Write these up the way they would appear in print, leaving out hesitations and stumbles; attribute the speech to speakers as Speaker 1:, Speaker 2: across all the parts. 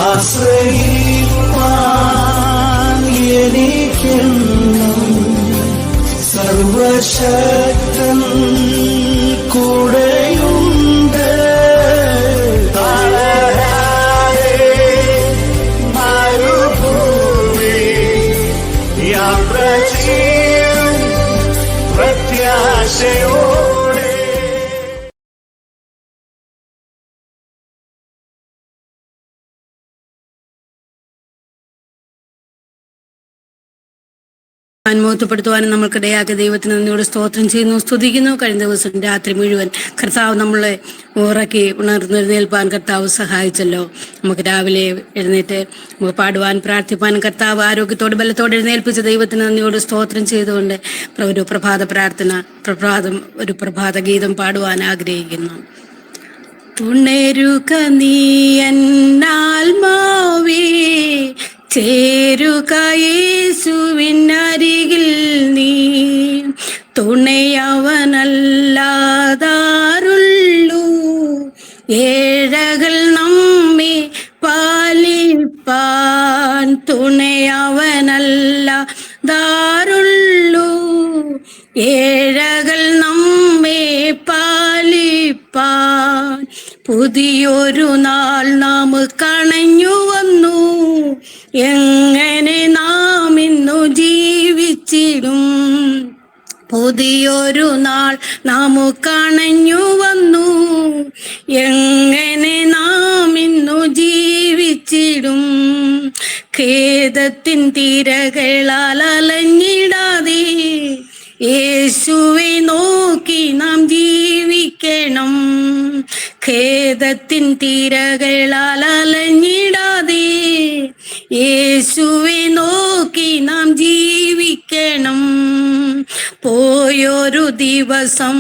Speaker 1: ആശ്രയിപ്പാൻ എനിക്കെന്നും സർവശക്തൻ കൂടെയുണ്ട്. മരുഭൂമി യാത്ര ചെയ്യും പ്രത്യാശയോടെ.
Speaker 2: അന്മോഹപ്പെടുത്തുവാനും നമ്മൾക്കിടയാക്കിയ ദൈവത്തിന് നന്ദിയോട് സ്തോത്രം ചെയ്യുന്നു, സ്തുതിക്കുന്നു. കഴിഞ്ഞ ദിവസം രാത്രി മുഴുവൻ കർത്താവ് നമ്മളെ ഉറക്കി ഉണർന്നെഴുന്നേൽപ്പാൻ കർത്താവ് സഹായിച്ചല്ലോ. നമുക്ക് രാവിലെ എഴുന്നേറ്റ് നമുക്ക് പാടുവാൻ പ്രാർത്ഥിപ്പാനും കർത്താവ് ആരോഗ്യത്തോട് ബലത്തോടെ എഴുന്നേൽപ്പിച്ച ദൈവത്തിന് നന്ദിയോട് സ്തോത്രം ചെയ്തുകൊണ്ട് ഒരു പ്രഭാത പ്രാർത്ഥന, ഒരു പ്രഭാത ഗീതം പാടുവാൻ ആഗ്രഹിക്കുന്നു. തുണരുക നീ എന്നാത്മാവേ, ചേരുക യേശുവിനരികിൽ നീ. തുണയവനല്ലാതാരുള്ളൂ, ഏഴകൾ നമ്മെ പാലിപ്പാൻ. തുണയവനല്ലാതാരുള്ളൂ, ഏഴകൾ നമ്മെ പാലിപ്പാൻ. പുതിയൊരു നാൾ നാം കണഞ്ഞു വന്നു, എങ്ങനെ നാം ഇന്നു ജീവിച്ചിടും. പുതിയൊരു നാൾ നാം കണഞ്ഞു വന്നു, എങ്ങനെ നാം ഇന്നു ജീവിച്ചിടും. ഖേദത്തിൻ തിരകളാൽ അലഞ്ഞിടാതെ യേശുവെ നോക്കി നാം ജീവിക്കണം. ഖേദത്തിൻ തിരകളാൽ അലഞ്ഞിടാതെ യേശുവെ നോക്കി നാം ജീവിക്കണം. പോയൊരു ദിവസം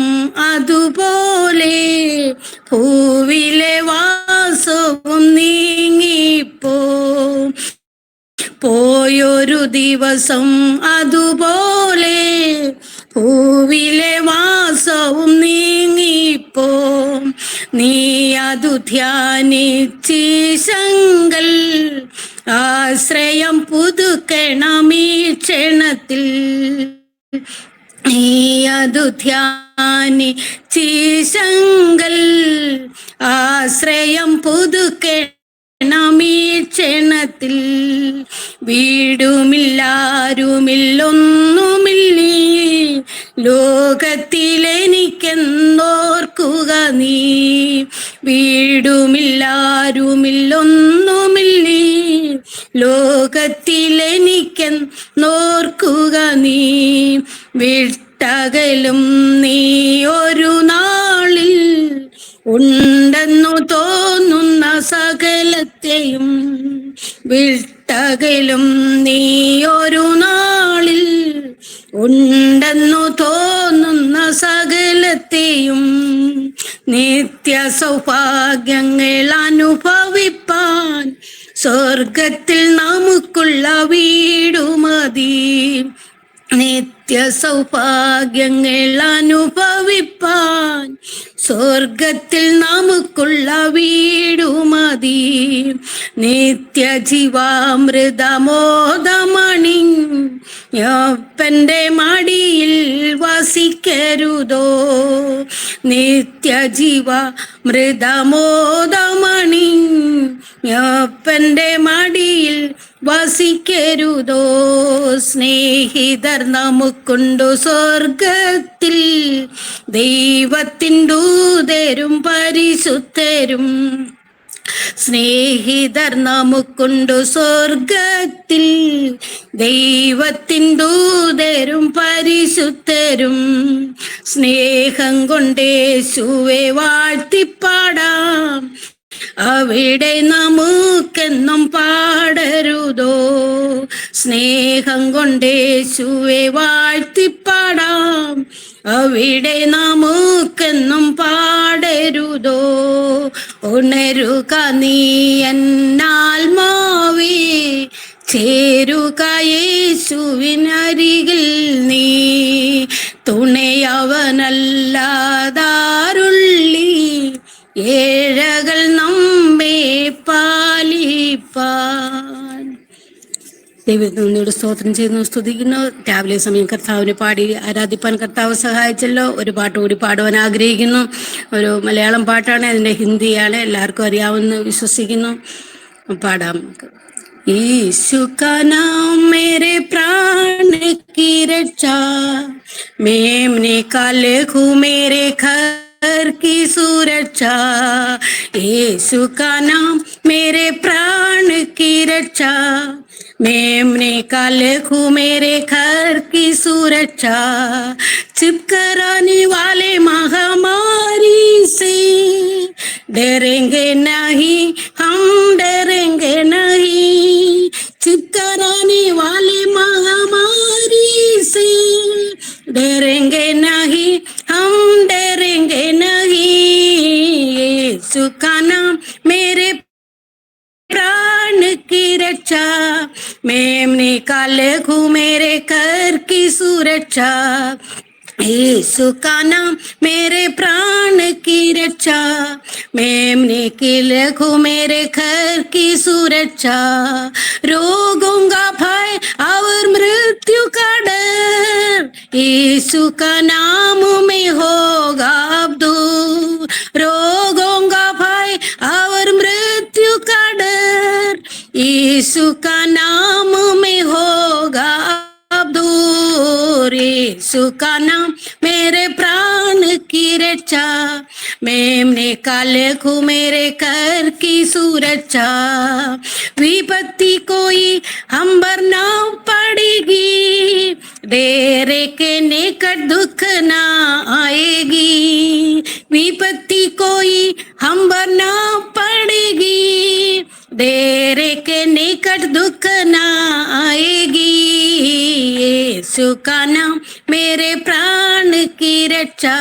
Speaker 2: അതുപോലെ ഭൂവിലെ വാസവും നീങ്ങിപ്പോ. പോയൊരു ദിവസം അതുപോലെ ഭൂവിലെ വാസവും നീങ്ങിപ്പോ. നീ അതു ധ്യാനിച്ചീശങ്കൽ ആശ്രയം പുതുക്കണമീ ക്ഷണത്തിൽ. നീ അതു ധ്യാനിച്ചീശങ്കൽ ആശ്രയം പുതുക്കണമീ ക്ഷണത്തിൽ. വീടുമില്ലാരുമില്ലൊന്നുമില്ലേ ലോകത്തിലെനിക്കെന്നോർക്കുക നീ. വീടുമില്ലാരുമില്ലൊന്നുമില്ലേ ലോകത്തിലെനിക്കെന്നോർക്കുക നീ. വിട്ടകലും നീ ഒരു നാളിൽ ഉണ്ടെന്നു തോന്നുന്ന സകലത്തെയും. വിട്ടകലും നീ ഒരു നാളിൽ ഉണ്ടെന്നു തോന്നുന്ന സകലത്തെയും. നിത്യ സൗഭാഗ്യങ്ങൾ അനുഭവിപ്പാൻ സ്വർഗത്തിൽ നമുക്കുള്ള വീടുമതി. നിത്യ സൗഭാഗ്യങ്ങൾ അനുഭവിപ്പാൻ സ്വർഗത്തിൽ നമുക്കുള്ള വീടുമതി. നിത്യജീവാമൃതമോദമണി യപ്പന്റെ മടിയിൽ വസിക്കരുതോ. നിത്യജീവാമൃതമോദമണി യപ്പന്റെ മടിയിൽ വസിക്കരുതോ. സ്നേഹിതർ നമുക്കുണ്ടു സ്വർഗത്തിൽ, ദൈവത്തിൻ ദൂതരും പരിശുദ്ധരും. സ്നേഹിതർ നമുക്കുണ്ടു സ്വർഗത്തിൽ, ദൈവത്തിൻ ദൂതരും പരിശുദ്ധരും. സ്നേഹം കൊണ്ടേശുവെ വാഴ്ത്തിപ്പാടാം, അവിടെ നമുക്കെന്നും പാടരുതോ. സ്നേഹം കൊണ്ടേശുവെ വാഴ്ത്തിപ്പാടാം, അവിടെ നമുക്കെന്നും പാടരുതോ. ഉണരുക നീ എന്നാത്മാവേ, ചേരുക യേശുവിനരികിൽ നീ. തുണയവനല്ലാതാരുള്ളി, ഏഴകൾ നമ്മെ പാലിപ്പാൻ. ദൈവത്തിനോട് സ്തോത്രം ചെയ്യുന്നു, സ്തുതിക്കുന്നു. രാവിലെ സമയം കർത്താവിനെ പാടി ആരാധിപ്പാൻ കർത്താവ് സഹായിച്ചല്ലോ. ഒരു പാട്ട് കൂടി പാടുവാൻ ആഗ്രഹിക്കുന്നു. ഒരു മലയാളം പാട്ടാണ്, അതിൻ്റെ ഹിന്ദിയാണ്, എല്ലാവർക്കും അറിയാമെന്ന് വിശ്വസിക്കുന്നു. പാടാം. यीशु का नाम मेरे प्राण की रक्षा, मेमने काले खू मेरे घर की सुरक्षा. यीशु का नाम मेरे प्राण की रक्षा, मेमने काले खू मेरे घर की सुरक्षा. चिपकराने वाले महामारी से डरेंगे नहीं, हम डरेंगे नहीं. चिपकराने वाले महामारी से डरेंगे नहीं, हम डरेंगे नहीं. यीशु का नाम मेरे प्राण की रक्षा, मैं निकाले घू मेरे घर की सुरक्षा. यीशु का नाम मेरे प्राण की रक्षा, मैं निकले घू मेरे घर की सुरक्षा. रोगों का भय और मृत्यु का डर, यीशु का नाम में होगा अब दूर. रोगों का भय और मृत्यु का डर, यीशु का नाम में होगा अब दूर. यीशु का नाम मेरे प्राण की रक्षा, मैं निकाले घू मेरे घर की सुरक्षा. विपत्ति कोई हम पर ना पड़ेगी, डेरे के निकट दुख ना आएगी. विपत्ति कोई हम पर ना पड़ेगी, डेरे के निकट दुख ना आएगी. यीशु का नाम मेरे प्राण की रक्षा,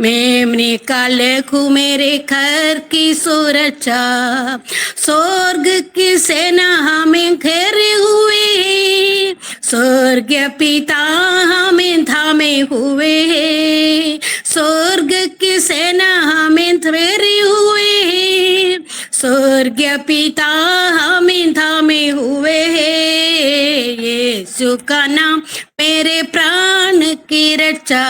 Speaker 2: मैं निकाले घू मेरे घर की सुरक्षा. स्वर्ग की सेना हमें घेरे हुए, स्वर्गीय पिता हमें थामे हुए. स्वर्ग की सेना हमें घेरे हुए, स्वर्गीय पिता हमें थामे हुए हैं. यीशु का नाम मेरे प्राण की रक्षा,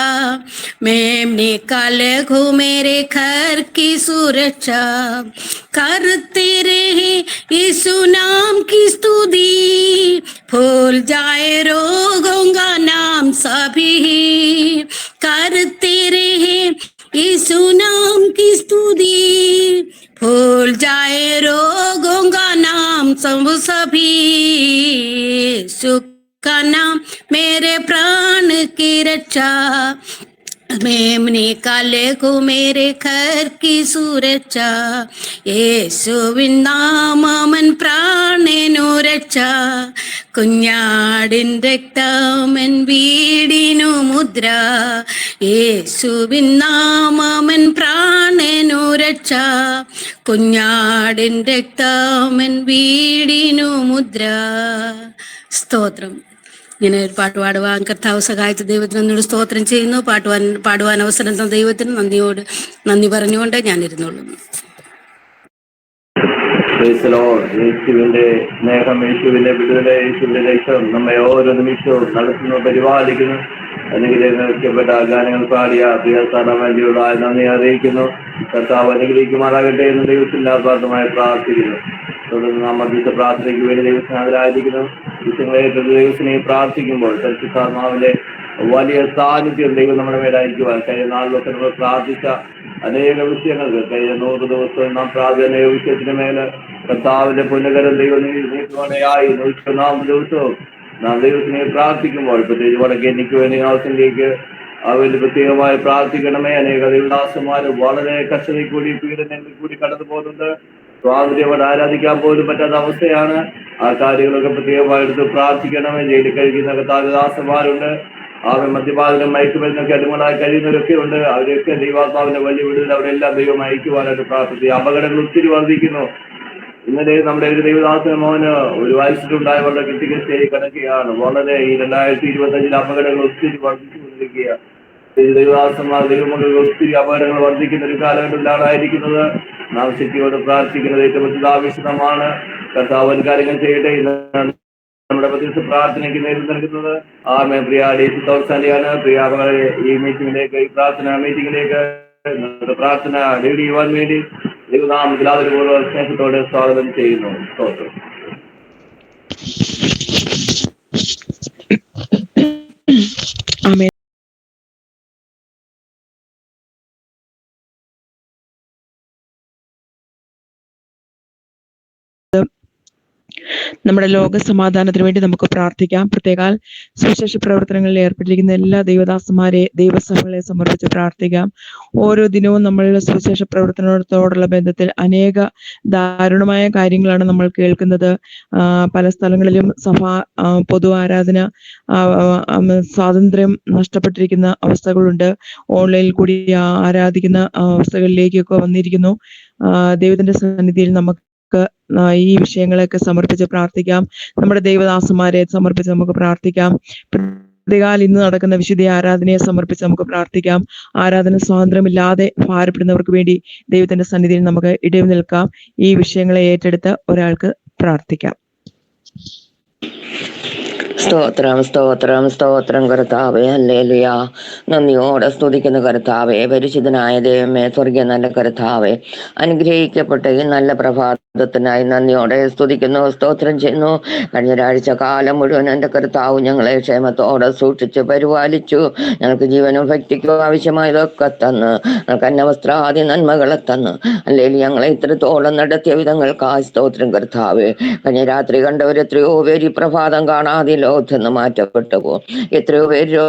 Speaker 2: मैं निकाले घू मेरे घर की सुरक्षा. करते रहे यीशु नाम की स्तुति, भूल जाए रोगों का नाम सभी. करते रहे यीशु नाम की स्तुति, भूल जाए रोगों का नाम सब सभी. यीशु का नाम मेरे प्राण की रक्षा, मैं निकाले घू मेरे घर की सुरक्षा. യേശുവിൻ നാമമൻ പ്രാണനു രക്ഷ, കുഞ്ഞാടിൻ രക്തമൻ വീടിനു മുദ്ര. യേശുവിൻ നാമമൻ പ്രാണനു രക്ഷ, കുഞ്ഞാടിൻ രക്തമൻ വീടിനു മുദ്ര. സ്തോത്രം. ഇങ്ങനെ ഒരു പാട്ട് പാടുവാൻ കർത്താവ് സഹായിച്ച ദൈവത്തിന് നന്ദിയോട് സ്തോത്രം ചെയ്യുന്നു. പാടുവാൻ അവസരം തന്ന ദൈവത്തിന് നന്ദി പറഞ്ഞുകൊണ്ട് ഞാൻ ഇരുന്നോളുന്നു.
Speaker 3: യേശുവിന്റെ സ്നേഹം, യേശുവിന്റെ വിടുതല, യേശുവിന്റെ രക്തം നമ്മെ ഓരോ നിമിഷവും നടത്തുന്നു, പരിപാലിക്കുന്നു. അനുഗ്രഹിക്കപ്പെട്ട ഗാനങ്ങൾ പാടിയ പ്രിയ സ്ഥാനവേണ്ടിയുള്ള നന്ദി അറിയിക്കുന്നു. കർത്താവ് അനുഗ്രഹിക്കുമാറാകട്ടെ എന്ന് ദൈവത്തിന്റെ ആത്മാർത്ഥമായി പ്രാർത്ഥിക്കുന്നു. തുടർന്ന് നാം മധ്യസ്ഥ പ്രാർത്ഥനയ്ക്ക് വേണ്ടി ദൈവത്തിനാദരായിരിക്കുന്നു. വിഷയങ്ങളെ ദൈവത്തിനെ പ്രാർത്ഥിക്കുമ്പോൾ പരിശുദ്ധാത്മാവിന്റെ വലിയ സാന്നിധ്യം ദൈവം നമ്മുടെ മേലായിരിക്കുവാൻ കഴിഞ്ഞ നാളിലൊക്കെ നമ്മൾ പ്രാർത്ഥിച്ച അനേക വിഷയങ്ങൾക്ക് കഴിഞ്ഞ 100 ദിവസവും നാം പ്രാർത്ഥന വിഷയത്തിന് മേല് കർത്താവിന്റെ പുനകരം ദൈവം നീക്കുവാനായി 104 ദിവസവും നാം ദൈവത്തിനെ പ്രാർത്ഥിക്കുമ്പോൾ പ്രത്യേകിച്ച് വടക്കേ എനിക്ക് വേണ്ടി ആവശ്യത്തിലേക്ക് അവന് പ്രത്യേകമായി പ്രാർത്ഥിക്കണമേ. അനേക ദൈവദാസന്മാർ വളരെ കഷ്ടതയിൽ കൂടി പീഡനങ്ങളിൽ കൂടി കടന്നു പോകുന്നുണ്ട്. സ്വാതന്ത്ര്യയോടെ ആരാധിക്കാൻ പോലും പറ്റാത്ത അവസ്ഥയാണ്. ആ കാര്യങ്ങളൊക്കെ പ്രത്യേകമായി എടുത്ത് പ്രാർത്ഥിക്കണമേ. ജയിലിൽ കഴിക്കുന്ന കർത്താദാസന്മാരുണ്ട്. അവർ മദ്യപാനം മയക്കുമരുന്നൊക്കെ അടിമകളായി കഴിയുന്നവരൊക്കെ ഉണ്ട്. അവരൊക്കെ ദൈവാത്മാവിന്റെ വലിയ വിടുതൽ അവരെല്ലാം ദൈവം അയക്കുവാനായിട്ട് പ്രാർത്ഥിക്കുക. അപകടങ്ങൾ ഒത്തിരി വർദ്ധിക്കുന്നു. ഇന്നലെ നമ്മുടെ ഒരു ദൈവദാസന മോന് ഒരു വയസ്സിലുണ്ടായ വളരെ ക്രിട്ടിക്കൽ സ്റ്റേജിൽ കിടക്കുകയാണ്. വളരെ ഈ 2025 അപകടങ്ങൾ ഒത്തിരി വർദ്ധിച്ചുകൊണ്ടിരിക്കുക. ദൈവദാസന്മാർ ദൈവമക്കൾ ഒത്തിരി അപകടങ്ങൾ വർദ്ധിക്കുന്ന ഒരു കാലഘട്ടത്തിലാണ് ആയിരിക്കുന്നത്. നാം ശക്തിയോട് പ്രാർത്ഥിക്കുന്നത് ഏറ്റവും ആവശ്യമാണ്. കർത്താവ് കാര്യങ്ങൾ ചെയ്യട്ടെ. നമ്മുടെ പ്രത്യേക പ്രാർത്ഥനയ്ക്ക് നേതൃത്വം നൽകുന്നത് ആമേ പ്രിയാടി അവസാനിയാണ്. പ്രിയാമകളെ ഈ മീറ്റിംഗിലേക്ക്, ഈ പ്രാർത്ഥന മീറ്റിംഗിലേക്ക് പ്രാർത്ഥന ലീഡ് ചെയ്യുവാൻ വേണ്ടി ദൈവനാമത്തിൽ ആദരപൂർവ്വ സ്നേഹത്തോടെ സ്വാഗതം ചെയ്യുന്നു. സ്തോത്രം.
Speaker 4: ആമേൻ. നമ്മുടെ ലോക സമാധാനത്തിന് വേണ്ടി നമുക്ക് പ്രാർത്ഥിക്കാം. പ്രത്യേകാൽ സുവിശേഷ പ്രവർത്തനങ്ങളിൽ ഏർപ്പെട്ടിരിക്കുന്ന എല്ലാ ദൈവദാസന്മാരെ, ദൈവസഭകളെ സമർപ്പിച്ച് പ്രാർത്ഥിക്കാം. ഓരോ ദിനവും നമ്മളുടെ സുവിശേഷ പ്രവർത്തനത്തോടുള്ള ബന്ധത്തിൽ അനേക ദാരുണമായ കാര്യങ്ങളാണ് നമ്മൾ കേൾക്കുന്നത്. പല സ്ഥലങ്ങളിലും പൊതു ആരാധന സ്വാതന്ത്ര്യം നഷ്ടപ്പെട്ടിരിക്കുന്ന അവസ്ഥകളുണ്ട്. ഓൺലൈനിൽ കൂടി ആരാധിക്കുന്ന അവസ്ഥകളിലേക്കൊക്കെ വന്നിരിക്കുന്നു. ദൈവത്തിന്റെ സന്നിധിയിൽ നമുക്ക് ഈ വിഷയങ്ങളൊക്കെ സമർപ്പിച്ച് പ്രാർത്ഥിക്കാം. നമ്മുടെ ദൈവദാസന്മാരെ സമർപ്പിച്ച് നമുക്ക് പ്രാർത്ഥിക്കാം. പ്രതികാൽ ഇന്ന് നടക്കുന്ന വിശുദ്ധ ആരാധനയെ സമർപ്പിച്ച് നമുക്ക് പ്രാർത്ഥിക്കാം. ആരാധന സ്വാതന്ത്ര്യമില്ലാതെ ഭാരപ്പെടുന്നവർക്ക് വേണ്ടി ദൈവത്തിന്റെ സന്നിധിയിൽ നമുക്ക് ഇടയിൽ നിൽക്കാം. ഈ വിഷയങ്ങളെ ഏറ്റെടുത്ത് ഒരാൾക്ക് പ്രാർത്ഥിക്കാം.
Speaker 5: സ്തോത്രം സ്തോത്രം സ്തോത്രം കർത്താവേ, ഹല്ലേലൂയ. നന്ദിയോടെ സ്തുതിക്കുന്ന കർത്താവേ, പരിശുദ്ധനായ ദൈവമേ, സ്വർഗീയ നല്ല കർത്താവേ, അനുഗ്രഹിക്കപ്പെട്ട ഈ നല്ല പ്രഭാതത്തിനായി നന്ദിയോടെ സ്തുതിക്കുന്നു, സ്തോത്രം ചെയ്യുന്നു. കഴിഞ്ഞ ഒരാഴ്ച കാലം മുഴുവൻ എൻ്റെ കർത്താവ് ഞങ്ങളെ ക്ഷേമത്തോടെ സൂക്ഷിച്ച് പരിപാലിച്ചു. ഞങ്ങൾക്ക് ജീവനും ഭക്തിക്കും ആവശ്യമായതൊക്കെ തന്ന്, ഞങ്ങൾക്ക് അന്നവസ്ത്രാദി നന്മകളെ തന്ന് അല്ലെങ്കിൽ ഞങ്ങളെ ഇത്രത്തോളം നടത്തിയ വിധങ്ങൾക്കായി സ്തോത്രം കർത്താവേ. കഴിഞ്ഞ രാത്രി കണ്ടവരെത്രയോ പേര് ഈ പ്രഭാതം കാണാതെ ലോകത്തുനിന്ന് മാറ്റപ്പെട്ടു പോകും. എത്രയോ പേര്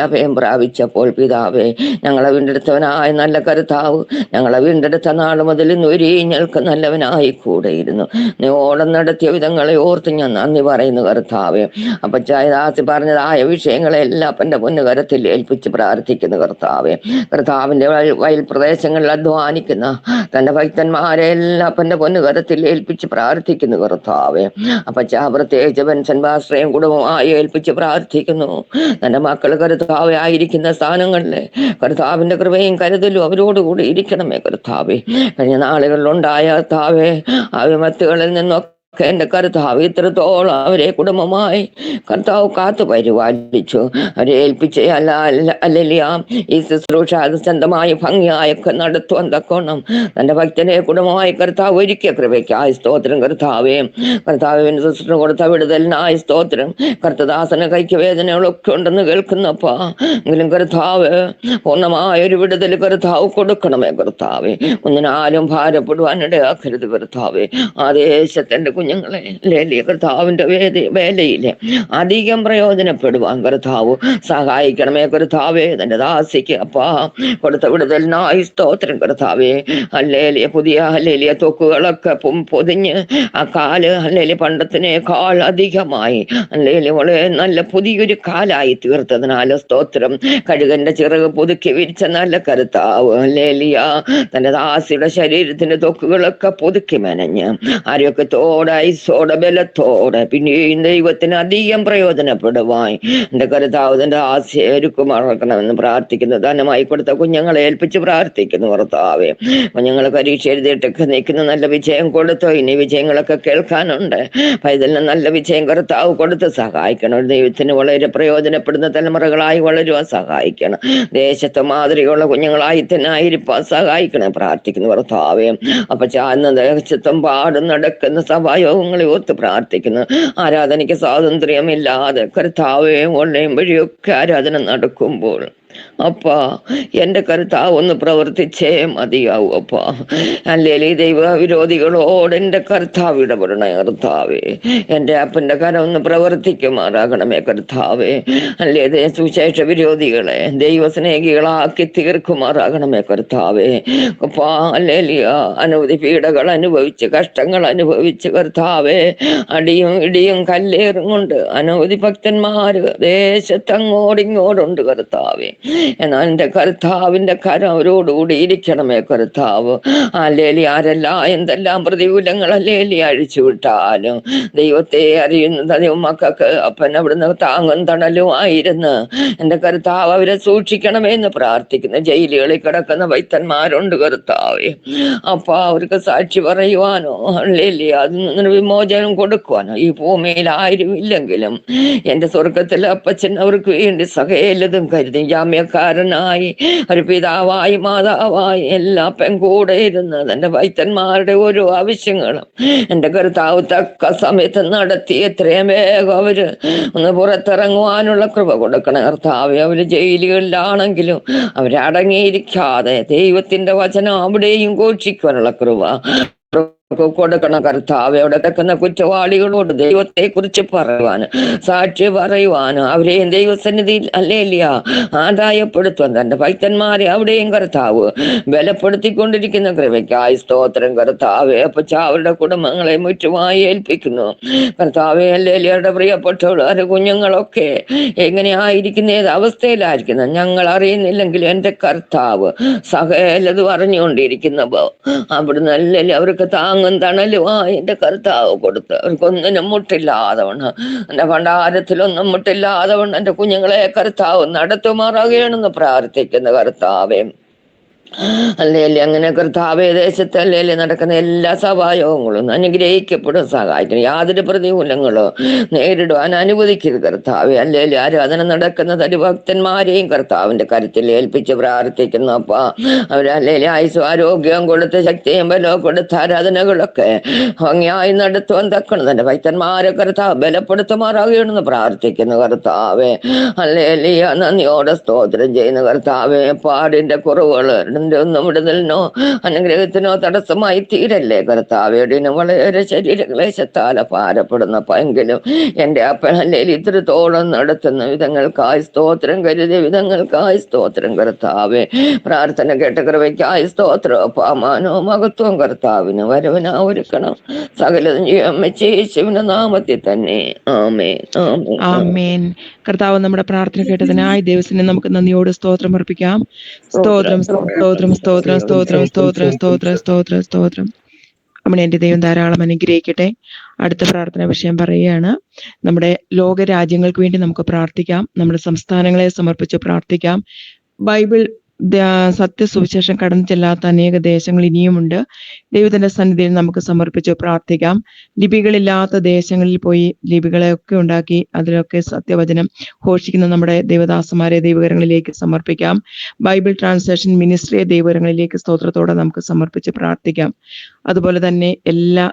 Speaker 5: അഭയം പ്രാപിച്ചപ്പോൾ പിതാവേ, ഞങ്ങളെ വീണ്ടെടുത്തവനായ നല്ല കർത്താവ്, ഞങ്ങളെ വീണ്ടെടുത്ത നാൾ മുതൽ ഇന്നുവരെ ഞങ്ങൾക്ക് നല്ലവനായി കൂടെയിരുന്നു. നീ ഓടം നടത്തിയ വിധങ്ങളെ ഓർത്ത് ഞാൻ നന്ദി പറയുന്നു കർത്താവേ. അപ്പച്ചായദാസി പറഞ്ഞതായ വിഷയങ്ങളെല്ലാം അപ്പൻ്റെ പൊന്നുകരത്തിൽ ഏൽപ്പിച്ച് പ്രാർത്ഥിക്കുന്നു കർത്താവേ. കർത്താവിൻ്റെ വയൽ പ്രദേശങ്ങളിൽ അധ്വാനിക്കുന്ന തൻ്റെ ഭക്തന്മാരെ എല്ലാം അപ്പൻ്റെ പൊന്നുകരത്തിൽ ഏൽപ്പിച്ച് പ്രാർത്ഥിക്കുന്നു കർത്താവേ. അപ്പച്ചാ പ്രത്യേകിച്ച് പെൻഷൻ ബാസ്ത്രയും കുടുംബമായി ഏൽപ്പിച്ച് പ്രാർത്ഥിക്കുന്നു. തൻ്റെ മക്കൾ കർത്താവെ ആയിരിക്കുന്ന സ്ഥാനങ്ങളിലെ കർത്താവിന്റെ കൃപയും കരുതലും അവരോടുകൂടി ഇരിക്കണമേ കർത്താവെ. കഴിഞ്ഞ നാളുകളിലുണ്ടായ കർത്താവെ ആ വിപത്തുകളിൽ നിന്നൊക്കെ എന്റെ കർത്താവ് ഇത്രത്തോളം അവരെ കുടുംബമായി കർത്താവ് കാത്തു പരിപാലിച്ചു. അവരെ ഏൽപ്പിച്ച അല്ലല്ല ഈ ശുശ്രൂഷ സ്വന്തമായി ഭംഗിയായൊക്കെ നടത്തുവാൻ തക്കോണം തന്റെ ഭക്തനെ കുടുംബമായി കർത്താവ് ഒരുക്കിയ കൃപയ്ക്കായി സ്തോത്രം കർത്താവേ. കർത്താവിന് ശുശ്രൂഷ കൊടുത്ത വിടുതലിനായി സ്തോത്രം. കർത്തദാസന കൈക്ക് വേദനകളൊക്കെ ഉണ്ടെന്ന് കേൾക്കുന്നപ്പാ, എങ്കിലും കർത്താവ് പൂർണ്ണമായ ഒരു വിടുതൽ കർത്താവ് കൊടുക്കണമേ കർത്താവേ. ഒന്നിനാലും ഭാരപ്പെടുവാനിടയാക്കരുത് കർത്താവേ. ആ ദേശത്തിന്റെ കുഞ്ഞുങ്ങളെ കർത്താവിന്റെ വേലയിലെ അധികം പ്രയോജനപ്പെടുവാൻ കർത്താവ് സഹായിക്കണമേ കർത്താവേ. തന്റെ ദാസിക്ക് അപ്പാ കൊടുത്ത വിടുതലിനായി സ്തോത്രം കർത്താവേ. ഹല്ലേലൂയ. പുതിയ ഹല്ലേലൂയ തൊക്കുകളൊക്കെ പൊതിഞ്ഞ് ആ കാല് ഹല്ലേലൂയ പണ്ടത്തിനേക്കാൾ അധികമായി ഹല്ലേലൂയ വളരെ നല്ല പുതിയൊരു കാലായി തീർത്തതിനാല് സ്തോത്രം. കഴുകന്റെ ചിറക് പുതുക്കി വിരിച്ച നല്ല കർത്താവ് ഹല്ലേലൂയ തന്റെ ദാസിയുടെ ശരീരത്തിന്റെ തൊക്കുകളൊക്കെ പുതുക്കി മെനഞ്ഞ് ആരോഗ്യത്തോടെ ഐസോടെ ബലത്തോടെ പിന്നെയും ദൈവത്തിന് അധികം പ്രയോജനപ്പെടുവാൻ എന്റെ കർത്താവ് തന്റെ ആശയൊരുക്കും മറക്കണമെന്ന് പ്രാർത്ഥിക്കുന്നു. ധനമായി കൊടുത്ത കുഞ്ഞുങ്ങളെ ഏൽപ്പിച്ച് പ്രാർത്ഥിക്കുന്നു കർത്താവേ. കുഞ്ഞുങ്ങൾ പരീക്ഷ എഴുതിയിട്ടൊക്കെ നിൽക്കുന്ന നല്ല വിജയം കൊടുത്തോ. ഇനി വിജയങ്ങളൊക്കെ കേൾക്കാനുണ്ട്. പൈതലിന് നല്ല വിജയം കർത്താവ് കൊടുത്ത് സഹായിക്കണം. ദൈവത്തിന് വളരെ പ്രയോജനപ്പെടുന്ന തലമുറകളായി വളരുവാൻ സഹായിക്കണം. ദേശത്ത് മാതൃകയുള്ള കുഞ്ഞുങ്ങളായി തന്നെ ആയിരിക്കാൻ സഹായിക്കണം പ്രാർത്ഥിക്കുന്നു കർത്താവേ. അപ്പൊ ചാന്ന ദേശത്തും പാടും നടക്കുന്ന സഭായോഗങ്ങളെ ഓർത്ത് പ്രാർത്ഥിക്കുന്നു. ആരാധനയ്ക്ക് സ്വാതന്ത്ര്യമില്ലാതെ കർത്താവേ ഓൺലൈൻ വഴിയൊക്കെ ആരാധന നടക്കുമ്പോൾ അപ്പാ എൻ്റെ കർത്താവ് ഒന്ന് പ്രവർത്തിച്ചേ മതിയാവൂ അപ്പാ. അല്ലെങ്കിൽ ഈ ദൈവവിരോധികളോട് എൻ്റെ കർത്താവ് ഇടപെടണേ കർത്താവേ. എൻ്റെ അപ്പൻ്റെ കരം ഒന്ന് പ്രവർത്തിക്കുമാറാകണമേ കർത്താവേ. അല്ലേ സുവിശേഷ വിരോധികളെ ദൈവസ്നേഹികളാക്കി തീർക്കുമാറാകണമേ കർത്താവേ. അപ്പാ അല്ലേലിയ അനവധി പീഡകൾ അനുഭവിച്ച് കഷ്ടങ്ങൾ അനുഭവിച്ച് കർത്താവേ, അടിയും ഇടിയും കല്ലേറും കൊണ്ട് അനവധി ഭക്തന്മാര് ദേശത്തങ്ങോടിങ്ങോടുണ്ട് കർത്താവേ. എന്നാൽ എൻ്റെ കർത്താവിൻ്റെ കരം അവരോടുകൂടി ഇരിക്കണമേ കർത്താവ്. അല്ലേലി ആരെല്ലാം എന്തെല്ലാം പ്രതികൂലങ്ങൾ അല്ലേലി അഴിച്ചുവിട്ടാലും ദൈവത്തെ അറിയുന്ന ദൈവമക്കൾക്ക് അപ്പൻ അവിടുന്ന് താങ്ങും തണലുമായിരുന്ന് എൻ്റെ കർത്താവ് അവരെ സൂക്ഷിക്കണമെന്ന് പ്രാർത്ഥിക്കുന്ന ജയിലുകളിൽ കിടക്കുന്ന വൈദ്യന്മാരുണ്ട് കർത്താവേ. അപ്പൊ അവർക്ക് സാക്ഷി പറയുവാനോ അല്ലേലി അതിൽ നിന്ന് വിമോചനം കൊടുക്കുവാനോ ഈ ഭൂമിയിൽ ആരും ഇല്ലെങ്കിലും എൻ്റെ സ്വർഗത്തിലെ അപ്പച്ചൻ അവർക്ക് വേണ്ടി സകലതും കരുതി ജാമ്യക്കാരനായി ഒരു പിതാവായി മാതാവായി എല്ലാ പെൺകൂടെ ഇരുന്ന് എൻ്റെ വൈദ്യന്മാരുടെ ഓരോ ആവശ്യങ്ങളും എൻ്റെ കർത്താവ് തക്ക സമയത്ത് നടത്തി എത്രയും വേഗം അവര് ഒന്ന് പുറത്തിറങ്ങുവാനുള്ള കൃപ കൊടുക്കണം കർത്താവ്. അവര് ജയിലുകളിലാണെങ്കിലും അവരടങ്ങിയിരിക്കാതെ ദൈവത്തിന്റെ വചനം അവിടെയും ഘോഷിക്കാനുള്ള കൃപ കൊടുക്കണം കർത്താവ്. അവിടെ കിടക്കുന്ന കുറ്റവാളികളോട് ദൈവത്തെ കുറിച്ച് പറയുവാനും സാക്ഷി പറയുവാനും അവരെയും ദൈവസന്നിധിയിൽ അല്ലേലിയ ആദായപ്പെടുത്തുവാൻ തന്റെ ഭക്തന്മാരെ അവിടെയും കർത്താവ് ബലപ്പെടുത്തിക്കൊണ്ടിരിക്കുന്ന കൃപയ്ക്കായി സ്തോത്രം കർത്താവെ. അപ്പൊ അവരുടെ കുടുംബങ്ങളെ മുറ്റുമായി ഏൽപ്പിക്കുന്നു കർത്താവെ. അല്ലേലിയരുടെ പ്രിയപ്പെട്ടവരുടെ കുഞ്ഞുങ്ങളൊക്കെ എങ്ങനെയായിരിക്കുന്ന ഏത് അവസ്ഥയിലായിരിക്കുന്നത് ഞങ്ങൾ അറിയുന്നില്ലെങ്കിൽ എൻ്റെ കർത്താവ് സകലതും അറിഞ്ഞുകൊണ്ടിരിക്കുന്നപ്പോ അവിടുന്ന് അല്ലല്ലേ അവർക്ക് താങ്ങും തണലുമാ എൻ്റെ കർത്താവ് കൊടുത്ത് അവർക്കൊന്നിനും മുട്ടില്ലാതവണ്ണം എൻ്റെ ഭണ്ഡാരത്തിലൊന്നും മുട്ടില്ലാതവണ്ണം എൻ്റെ കുഞ്ഞുങ്ങളെ കർത്താവ് നടത്തുമാറാകണമെന്ന് പ്രാർത്ഥിക്കുന്ന കർത്താവേ. അല്ലേലി അങ്ങനെ കർത്താവേ ദേശത്ത് അല്ലേലി നടക്കുന്ന എല്ലാ സഭായോഗങ്ങളും അനുഗ്രഹിക്കപ്പെടും സഹായിക്കണം. യാതൊരു പ്രതികൂലങ്ങളോ നേരിടുവാൻ അനുവദിക്കരുത് കർത്താവേ. അല്ലേലി ആരാധന നടക്കുന്ന ഭക്തന്മാരെയും കർത്താവിന്റെ കരുത്തിൽ ഏൽപ്പിച്ച് പ്രാർത്ഥിക്കുന്നു. അപ്പ അവരല്ലേലി ആയുസ്സും ആരോഗ്യം കൊടുത്ത് ശക്തിയും ബലവും കൊടുത്ത ആരാധനകളൊക്കെ ഭംഗിയായി നടത്തുവാൻ തക്കണം തന്റെ ഭക്തന്മാരെ കർത്താവ് ബലപ്പെടുത്തുമാറാകണമെന്ന് പ്രാർത്ഥിക്കുന്നു കർത്താവേ. അല്ലേലി നന്ദിയോടെ സ്തോത്രം ചെയ്യുന്ന കർത്താവേ. പാടിന്റെ കുറവുകൾ ഒന്നും വിടുതലിനോ അനുഗ്രഹത്തിനോ തടസ്സമായി തീരല്ലേ കർത്താവേ. വളരെ ശരീരക്ലേശത്താല ഭാരപ്പെടുന്നപ്പെങ്കിലും എൻ്റെ അപ്പനല്ലേ ഇത്രത്തോളം നടത്തുന്ന വിധങ്ങൾക്കായി സ്തോത്രം, കരുതിയ വിധങ്ങൾക്കായി സ്തോത്രം കർത്താവേ. പ്രാർത്ഥന കേട്ട കൃപയ്ക്കായി സ്തോത്രം. പാമാനോ മഹത്വം കർത്താവിന് വരവനാ ഒരുക്കണം. സകലതും യേശുവിന്റെ നാമത്തിൽ തന്നെ. ആമേൻ ആമേൻ
Speaker 4: ആമേൻ. കർത്താവ് നമ്മുടെ പ്രാർത്ഥന കേട്ടതിനായി ദൈവത്തിന് നമുക്ക് നന്ദിയോട് സ്തോത്രം അർപ്പിക്കാം. സ്തോത്രം സ്തോത്രം സ്തോത്രം സ്തോത്രം സ്തോത്രം സ്തോത്രം സ്തോത്രം സ്തോത്രം. അമ്മ എൻ്റെ ദൈവം ധാരാളം അനുഗ്രഹിക്കട്ടെ. അടുത്ത പ്രാർത്ഥന വിഷയം പറയുകയാണ്. നമ്മുടെ ലോകരാജ്യങ്ങൾക്ക് വേണ്ടി നമുക്ക് പ്രാർത്ഥിക്കാം. നമ്മുടെ സംസ്ഥാനങ്ങളെ സമർപ്പിച്ച് പ്രാർത്ഥിക്കാം. ബൈബിൾ സത്യസുവിശേഷം കടന്നു ചെല്ലാത്ത അനേക ദേശങ്ങൾ ഇനിയുമുണ്ട്. ദൈവത്തിന്റെ സന്നിധിയിൽ നമുക്ക് സമർപ്പിച്ച് പ്രാർത്ഥിക്കാം. ലിപികളില്ലാത്ത ദേശങ്ങളിൽ പോയി ലിപികളെയൊക്കെ ഉണ്ടാക്കി അതിലൊക്കെ സത്യവചനം ഘോഷിക്കുന്ന നമ്മുടെ ദേവദാസന്മാരെ ദൈവകരങ്ങളിലേക്ക് സമർപ്പിക്കാം. ബൈബിൾ ട്രാൻസ്ലേഷൻ മിനിസ്ട്രിയെ ദൈവകരങ്ങളിലേക്ക് സ്തോത്രത്തോടെ നമുക്ക് സമർപ്പിച്ച് പ്രാർത്ഥിക്കാം. അതുപോലെ തന്നെ എല്ലാ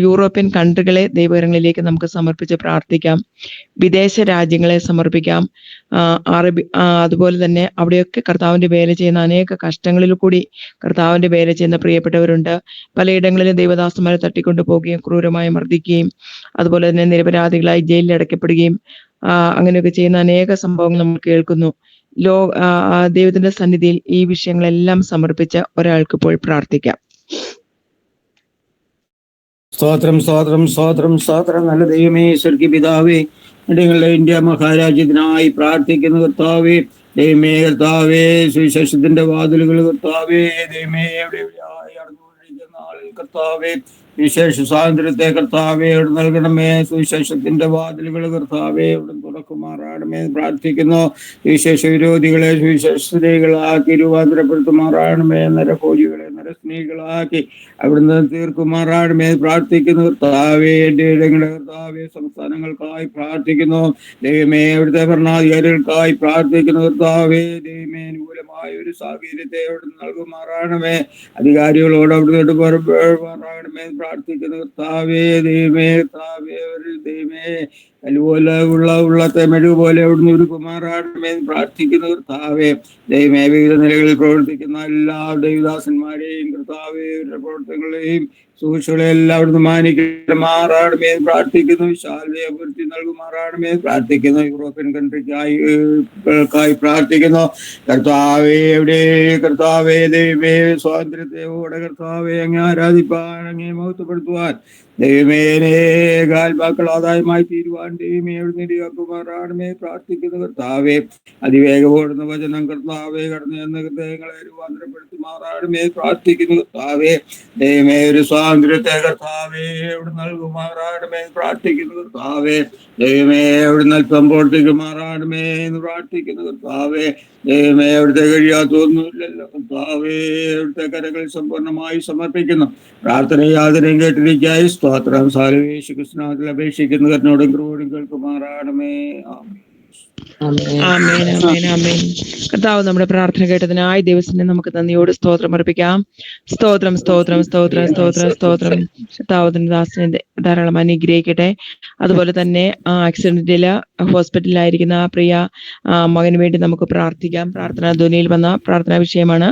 Speaker 4: യൂറോപ്യൻ കൺട്രികളെ ദൈവകരങ്ങളിലേക്ക് നമുക്ക് സമർപ്പിച്ച് പ്രാർത്ഥിക്കാം. വിദേശ രാജ്യങ്ങളെ സമർപ്പിക്കാം. അതുപോലെ തന്നെ അവിടെയൊക്കെ കർത്താവിന്റെ വേല ചെയ്യുന്ന അനേക കഷ്ടങ്ങളിൽ കൂടി കർത്താവിന്റെ വേല ചെയ്യുന്ന പ്രിയപ്പെട്ടവരുണ്ട്. പലയിടങ്ങളിലും ദൈവദാസന്മാരെ തട്ടിക്കൊണ്ടു പോവുകയും ക്രൂരമായി മർദ്ദിക്കുകയും അതുപോലെ തന്നെ നിരപരാധികളായി ജയിലിൽ അടയ്ക്കപ്പെടുകയും അങ്ങനെയൊക്കെ ചെയ്യുന്ന അനേക സംഭവങ്ങൾ നമ്മൾ കേൾക്കുന്നു. ദൈവത്തിന്റെ സന്നിധിയിൽ ഈ വിഷയങ്ങളെല്ലാം സമർപ്പിച്ച് ഒരാൾക്ക് ഇപ്പോൾ പ്രാർത്ഥിക്കാം.
Speaker 6: സ്തോത്രം സ്തോത്രം സ്തോത്രം സ്തോത്രം. നല്ല ദൈവമേ, സ്വർഗീയ പിതാവേ, നിങ്ങളുടെ ഇന്ത്യ മഹാരാജ്യത്തിനായി പ്രാർത്ഥിക്കുന്ന കർത്താവേ, ദൈവമേ കർത്താവേ, സുവിശേഷത്തിന്റെ വാതിലുകൾ കർത്താവേ, ദൈവമേ എവിടെയായി അടഞ്ഞുകൊണ്ടിരിക്കുന്ന ആളുകൾ കർത്താവേ, വിശേഷ സ്വാതന്ത്ര്യത്തെ കർത്താവേ ഇവിടെ നൽകണമേ. സുവിശേഷത്തിന്റെ വാതിലുകൾ കർത്താവേ ഇവിടെ തുറക്കുമാറാണമേ പ്രാർത്ഥിക്കുന്നു. വിശേഷ വിരോധികളെ സുവിശേഷ സ്ത്രീകളാക്കി രൂപാന്തരപ്പെടുത്തുമാറാണമേ. നരഭോജികളെ സ്നേഹികളാക്കി അവിടുന്ന് തീർക്കുമാറാണമേ പ്രാർത്ഥിക്കുന്നു കർത്താവേ. എൻ്റെ ഇടങ്ങളുടെ കർത്താവേ, സംസ്ഥാനങ്ങൾക്കായി പ്രാർത്ഥിക്കുന്നു ദൈവമേ. അവിടുത്തെ ഭരണാധികാരികൾക്കായി പ്രാർത്ഥിക്കുന്നു കർത്താവേ. ദൈവമേ, അനുകൂലമായ ഒരു സാഹചര്യത്തെ അവിടുന്ന് നൽകുമാറാണമേ. അധികാരികളോട് അവിടുന്ന് പുറപ്പെടുമാറാകണമേ പ്രാർത്ഥിക്കുന്നു കർത്താവേ. ദൈവമേ കർത്താവേ, ഒരു ദൈവമേ അതുപോലെ ഉള്ളത്തെ മെഴുകു പോലെ അവിടുന്ന് ഒരുക്കുമാറാകണമേ പ്രാർത്ഥിക്കുന്നു കർത്താവേ. ദൈവമേ, വിവിധ നിലകളിൽ പ്രവർത്തിക്കുന്ന എല്ലാ ദൈവദാസന്മാരെയും കർത്താവേ, അവരുടെ പ്രവർത്തനങ്ങളെയും സൂക്ഷികളെല്ലാം അവിടുന്ന് മാനിക്കുമാറാകണമേ പ്രാർത്ഥിക്കുന്നു. വിശാലതയെ പൂർത്തി നൽകുമാറാകണമേ പ്രാർത്ഥിക്കുന്നു. യൂറോപ്യൻ കൺട്രിക്കായി പ്രാർത്ഥിക്കുന്നു കർത്താവേ. എവിടെ കർത്താവേ ദൈവമേ, സ്വാതന്ത്ര്യത്തോടെ കർത്താവെ അങ്ങ് ആരാധിപ്പാൻ, അങ്ങേ മഹത്വപ്പെടുത്തുവാൻ ദൈവമേ, ആത്മാക്കൾ ആദായമായി തീരുവാൻ ദൈവമേ അവിടുന്ന് ഇടയാക്കുമാറാകണമേ പ്രാർത്ഥിക്കുന്നു കർത്താവേ. അതിവേഗം വചനം കർത്താവെ കടന്നു ചെന്ന ഹൃദയങ്ങളെ രൂപാന്തരപ്പെടുത്തുമാറാകണമേ പ്രാർത്ഥിക്കുന്നു കർത്താവേ. ദൈവമേ, ഒരു സ്വാതന്ത്ര്യത്തെ കർത്താവേ അവിടെ നൽകുമാറാകണമേ പ്രാർത്ഥിക്കുന്നു കർത്താവേ. ദൈവമേ, അവിടുന്ന് അല്പം പ്രവർത്തിക്കുമാറാകണമേ എന്ന് പ്രാർത്ഥിക്കുന്നു കർത്താവേ. ദൈവമേ, അവിടുത്തെ കഴിയാത്തൊന്നുമില്ലല്ലോ കർത്താവേ. അവിടുത്തെ കരങ്ങളിൽ സമ്പൂർണ്ണമായി സമർപ്പിക്കുന്നു. പ്രാർത്ഥന യാതൊരും കേട്ടിരിക്കായി സ്തോത്രം. സാലവേശു കൃഷ്ണത്തിൽ അപേക്ഷിക്കുന്ന കർണോടും ക്രൂടും കേൾക്കുമാറാകണമേ.
Speaker 4: ആമേൻ, ആമേൻ, ആമേൻ. കർത്താവ് നമ്മുടെ പ്രാർത്ഥന കേട്ടതിനായി ദൈവത്തിന് നമുക്ക് നന്ദിയോട് സ്തോത്രം അർപ്പിക്കാം. സ്തോത്രം, സ്തോത്രം, സ്തോത്രം, സ്തോത്രം, സ്തോത്രം. കർത്താവിന്റെ ദാസനെ ധാരാളം അനുഗ്രഹിക്കട്ടെ. അതുപോലെ തന്നെ ആക്സിഡന്റില് ഹോസ്പിറ്റലിലായിരിക്കുന്ന പ്രിയ മകന് വേണ്ടി നമുക്ക് പ്രാർത്ഥിക്കാം. പ്രാർത്ഥനാ ധ്വനിയിൽ വന്ന പ്രാർത്ഥനാ വിഷയമാണ്.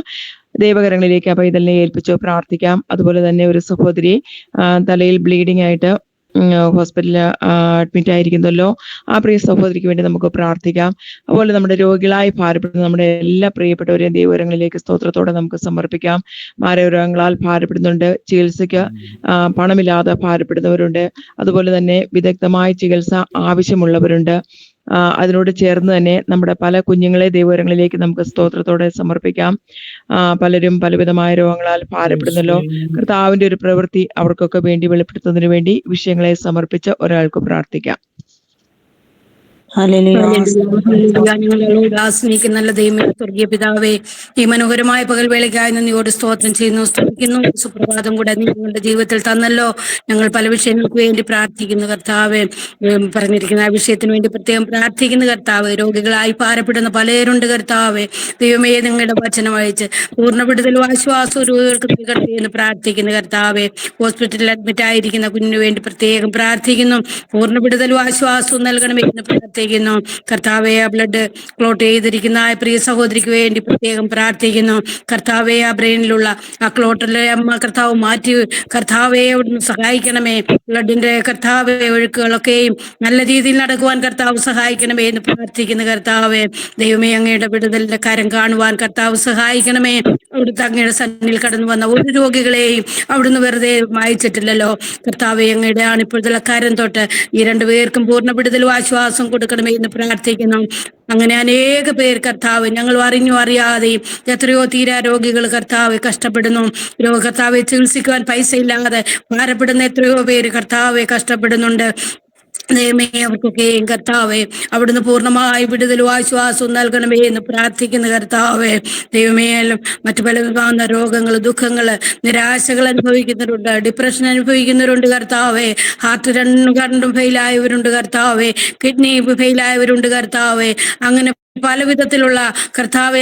Speaker 4: ദൈവകരങ്ങളിലേക്ക് പൈതലിനെ ഏൽപ്പിച്ചു പ്രാർത്ഥിക്കാം. അതുപോലെ തന്നെ ഒരു സഹോദരി തലയിൽ ബ്ലീഡിംഗ് ആയിട്ട് ഹോസ്പിറ്റലിൽ അഡ്മിറ്റ് ആയിരിക്കുന്നല്ലോ. ആ പ്രിയ സഹോദരിക്ക് വേണ്ടി നമുക്ക് പ്രാർത്ഥിക്കാം. അതുപോലെ നമ്മുടെ രോഗികളായി ഭാരപ്പെടുന്ന നമ്മുടെ എല്ലാ പ്രിയപ്പെട്ടവരെയും ദൈവകരങ്ങളിലേക്ക് സ്തോത്രത്തോടെ നമുക്ക് സമർപ്പിക്കാം. മാരകരോഗങ്ങളാൽ ഭാരപ്പെടുന്നുണ്ട്, ചികിത്സയ്ക്ക് പണമില്ലാതെ ഭാരപ്പെടുന്നവരുണ്ട്, അതുപോലെ തന്നെ വിദഗ്ധമായ ചികിത്സ ആവശ്യമുള്ളവരുണ്ട്. അതിനോട് ചേർന്ന് തന്നെ നമ്മുടെ പല കുഞ്ഞുങ്ങളെ ദൈവകരങ്ങളിലേക്ക് നമുക്ക് സ്തോത്രത്തോടെ സമർപ്പിക്കാം. പലരും പലവിധമായ രോഗങ്ങളാൽ ഭാരപ്പെടുന്നല്ലോ. കർത്താവിന്റെ ഒരു പ്രവൃത്തി അവർക്കൊക്കെ വേണ്ടി വെളിപ്പെടുത്തുന്നതിന് വേണ്ടി വിഷയങ്ങളെ സമർപ്പിച്ച് ഒരാൾക്ക് പ്രാർത്ഥിക്കാം.
Speaker 2: ആസ്നേഹിക്കുന്ന നല്ല ദൈവമേ, സ്വർഗീയ പിതാവേ, ഈ മനോഹരമായ പകൽവേളയ്ക്കായി നന്ദിയോട് സ്തോത്രം ചെയ്യുന്നു, സ്തുതിക്കുന്നു. സുപ്രഭാതം കൂടെ നിങ്ങളുടെ ജീവിതത്തിൽ തന്നല്ലോ. ഞങ്ങൾ പല വിഷയങ്ങൾക്ക് വേണ്ടി പ്രാർത്ഥിക്കുന്നു കർത്താവേ. പറഞ്ഞിരിക്കുന്ന ആ വിഷയത്തിന് വേണ്ടി പ്രത്യേകം പ്രാർത്ഥിക്കുന്ന കർത്താവ്. രോഗികളായി ഭാരപ്പെടുന്ന പലരുണ്ട് കർത്താവേ. ദൈവമേ, നിങ്ങളുടെ വചനം അയച്ച് പൂർണ്ണ വിടുതലും ആശ്വാസവും രോഗികൾക്ക് നൽകട്ടെ എന്ന് പ്രാർത്ഥിക്കുന്നു കർത്താവേ. ഹോസ്പിറ്റലിൽ അഡ്മിറ്റ് ആയിരിക്കുന്ന കുഞ്ഞിന് വേണ്ടി പ്രത്യേകം പ്രാർത്ഥിക്കുന്നു. പൂർണ്ണ വിടുതലും ആശ്വാസവും നൽകണമെന്ന് പ്രാർത്ഥിക്കുന്നു കർത്താവെ. ആ ബ്ലഡ് ക്ലോട്ട് ചെയ്തിരിക്കുന്ന ആ പ്രിയ സഹോദരിക്ക് വേണ്ടി പ്രത്യേകം പ്രാർത്ഥിക്കുന്നു കർത്താവെ. ആ ബ്രെയിനിലുള്ള ആ ക്ലോട്ടിലെ അമ്മ കർത്താവ് മാറ്റി കർത്താവെ അവിടുന്ന് സഹായിക്കണമേ. ബ്ലഡിന്റെ കർത്താവെ ഒഴുക്കുകളൊക്കെയും നല്ല രീതിയിൽ നടക്കുവാൻ കർത്താവ് സഹായിക്കണമേ എന്ന് പ്രാർത്ഥിക്കുന്നു കർത്താവെ. ദൈവമേ, അങ്ങയുടെ വിടുതലിന്റെ കരം കാണുവാൻ കർത്താവ് സഹായിക്കണമേ. അവിടുത്തെ അങ്ങയുടെ സന്നിധിയിൽ കടന്നു വന്ന ഒരു രോഗികളെയും അവിടുന്ന് വെറുതെ വായിച്ചിട്ടില്ലല്ലോ കർത്താവെ. അങ്ങയുടെ ആണ് ഇപ്പോഴത്തെ കരം തൊട്ട് ഈ രണ്ടുപേർക്കും പൂർണ്ണ വിടുതലും ആശ്വാസം കൊടുക്കണമേ എന്ന് പ്രാർത്ഥിക്കുന്നു. അങ്ങനെ അനേക പേർ കർത്താവ്, ഞങ്ങൾ അറിഞ്ഞു അറിയാതെയും എത്രയോ തീരാ രോഗികൾ കർത്താവ് കഷ്ടപ്പെടുന്നു. കർത്താവെ, ചികിത്സിക്കുവാൻ പൈസ ഇല്ലാതെ ഭാരപ്പെടുന്ന എത്രയോ പേര് കർത്താവെ കഷ്ടപ്പെടുന്നുണ്ട്. ദൈവമേ, അവർക്കൊക്കെയും കർത്താവെ അവിടുന്ന് പൂർണ്ണമായി വിടുതലും ആശ്വാസവും നൽകണമേ എന്ന് പ്രാർത്ഥിക്കുന്ന കർത്താവെ. ദൈവമേ, മറ്റു പല രോഗങ്ങൾ, ദുഃഖങ്ങൾ, നിരാശകൾ അനുഭവിക്കുന്നവരുണ്ട്, ഡിപ്രഷൻ അനുഭവിക്കുന്നവരുണ്ട് കർത്താവെ. ഹാർട്ട് രണ്ടും ഫെയിലായവരുണ്ട് കർത്താവെ, കിഡ്നി ഫെയിലായവരുണ്ട് കർത്താവെ. അങ്ങനെ പല വിധത്തിലുള്ള കർത്താവെ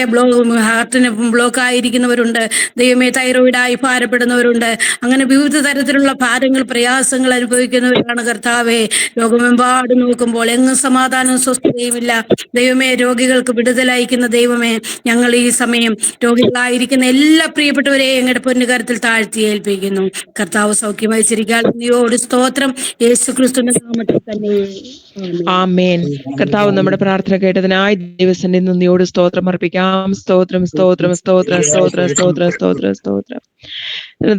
Speaker 2: ഹാർട്ടിന് ബ്ലോക്ക് ആയിരിക്കുന്നവരുണ്ട്. ദൈവമേ, തൈറോയിഡായി ഭാരപ്പെടുന്നവരുണ്ട്. അങ്ങനെ വിവിധ തരത്തിലുള്ള ഭാരങ്ങൾ, പ്രയാസങ്ങൾ അനുഭവിക്കുന്നവരാണ് കർത്താവെ. ലോകമെമ്പാടും നോക്കുമ്പോൾ എങ്ങും സമാധാനവും സ്വസ്ഥതയുമില്ല. ദൈവമേ, രോഗികൾക്ക് വിടുതലയക്കുന്ന ദൈവമേ, ഞങ്ങൾ ഈ സമയം രോഗികളായിരിക്കുന്ന എല്ലാ പ്രിയപ്പെട്ടവരെയും ഞങ്ങളുടെ പൊന്നുകരത്തിൽ താഴ്ത്തി ഏൽപ്പിക്കുന്നു. കർത്താവ് സൗഖ്യമായി ചിരിക്കാളിയോട് സ്തോത്രം. യേശുക്രിസ്തുവിന്റെ നാമത്തിൽ തന്നെ
Speaker 4: ആമേൻ. കർത്താവ് നമ്മുടെ പ്രാർത്ഥന കേട്ടതിനായി ദൈവസന്നിധി നന്ദിയോട് സ്തോത്രം അർപ്പിക്കാം. സ്തോത്രം, സ്തോത്രം, സ്തോത്രം, സ്തോത്രം, സ്തോത്രം, സ്തോത്രം, സ്തോത്രം.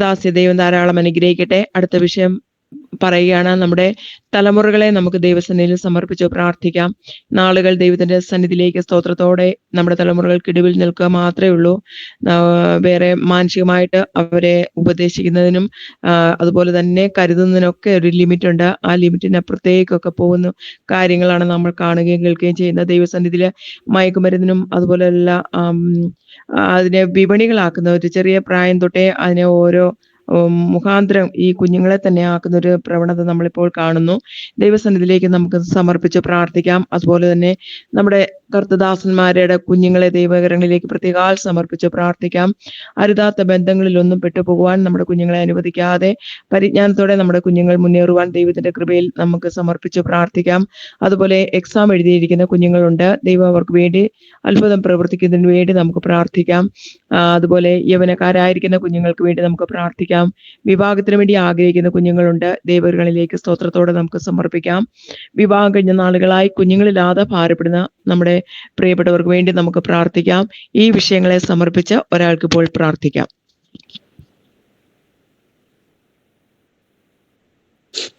Speaker 4: ദാസ്യ ദൈവം ധാരാളം അനുഗ്രഹിക്കട്ടെ. അടുത്ത വിഷയം പറയുകയാണ്. നമ്മുടെ തലമുറകളെ നമുക്ക് ദൈവസന്നിധിയിൽ സമർപ്പിച്ച് പ്രാർത്ഥിക്കാം. നാളുകൾ ദൈവത്തിന്റെ സന്നിധിയിലേക്ക് സ്തോത്രത്തോടെ നമ്മുടെ തലമുറകൾക്കിടിവിൽ നിൽക്കുക മാത്രമേ ഉള്ളൂ. വേറെ മാനസികമായിട്ട് അവരെ ഉപദേശിക്കുന്നതിനും അതുപോലെ തന്നെ കരുതുന്നതിനൊക്കെ ഒരു ലിമിറ്റ് ഉണ്ട്. ആ ലിമിറ്റിനപ്പുറത്തേക്കൊക്കെ പോകുന്ന കാര്യങ്ങളാണ് നമ്മൾ കാണുകയും കേൾക്കുകയും ചെയ്യുന്നത്. ദൈവസന്നിധിയില് മയക്കുമരുന്നിനും അതുപോലെയുള്ള അതിനെ വിപണികളാക്കുന്ന ഒരു ചെറിയ പ്രായം തൊട്ടേ അതിനെ ഓരോ മുഖാന്തരം ഈ കുഞ്ഞുങ്ങളെ തന്നെ ആക്കുന്ന ഒരു പ്രവണത നമ്മളിപ്പോൾ കാണുന്നു. ദൈവസന്നിധിയിലേക്ക് നമുക്ക് സമർപ്പിച്ച് പ്രാർത്ഥിക്കാം. അതുപോലെ തന്നെ നമ്മുടെ കർത്തദാസന്മാരുടെ കുഞ്ഞുങ്ങളെ ദൈവകരങ്ങളിലേക്ക് പ്രത്യേകാൽ സമർപ്പിച്ച് പ്രാർത്ഥിക്കാം. അരുതാത്ത ബന്ധങ്ങളിലൊന്നും പെട്ടുപോകുവാൻ നമ്മുടെ കുഞ്ഞുങ്ങളെ അനുവദിക്കാതെ പരിജ്ഞാനത്തോടെ നമ്മുടെ കുഞ്ഞുങ്ങൾ മുന്നേറുവാൻ ദൈവത്തിന്റെ കൃപയിൽ നമുക്ക് സമർപ്പിച്ച് പ്രാർത്ഥിക്കാം. അതുപോലെ എക്സാം എഴുതിയിരിക്കുന്ന കുഞ്ഞുങ്ങളുണ്ട്. ദൈവം അവർക്ക് വേണ്ടി അത്ഭുതം പ്രവർത്തിക്കുന്നതിന് വേണ്ടി നമുക്ക് പ്രാർത്ഥിക്കാം. അതുപോലെ യൗവനക്കാരായിരിക്കുന്ന കുഞ്ഞുങ്ങൾക്ക് വേണ്ടി നമുക്ക് പ്രാർത്ഥിക്കാം. വിവാഹത്തിന് വേണ്ടി ആഗ്രഹിക്കുന്ന കുഞ്ഞുങ്ങളുണ്ട്. ദൈവകരങ്ങളിലേക്ക് സ്തോത്രത്തോടെ നമുക്ക് സമർപ്പിക്കാം. വിവാഹം കഴിഞ്ഞ നാളുകളായി കുഞ്ഞുങ്ങളില്ലാതെ ഭാരപ്പെടുന്ന നമ്മുടെ പ്രിയപ്പെട്ടവർക്ക് വേണ്ടി നമുക്ക് പ്രാർത്ഥിക്കാം. ഈ വിഷയങ്ങളെ സമർപ്പിച്ച് ഒരാൾക്ക് ഇപ്പോൾ പ്രാർത്ഥിക്കാം.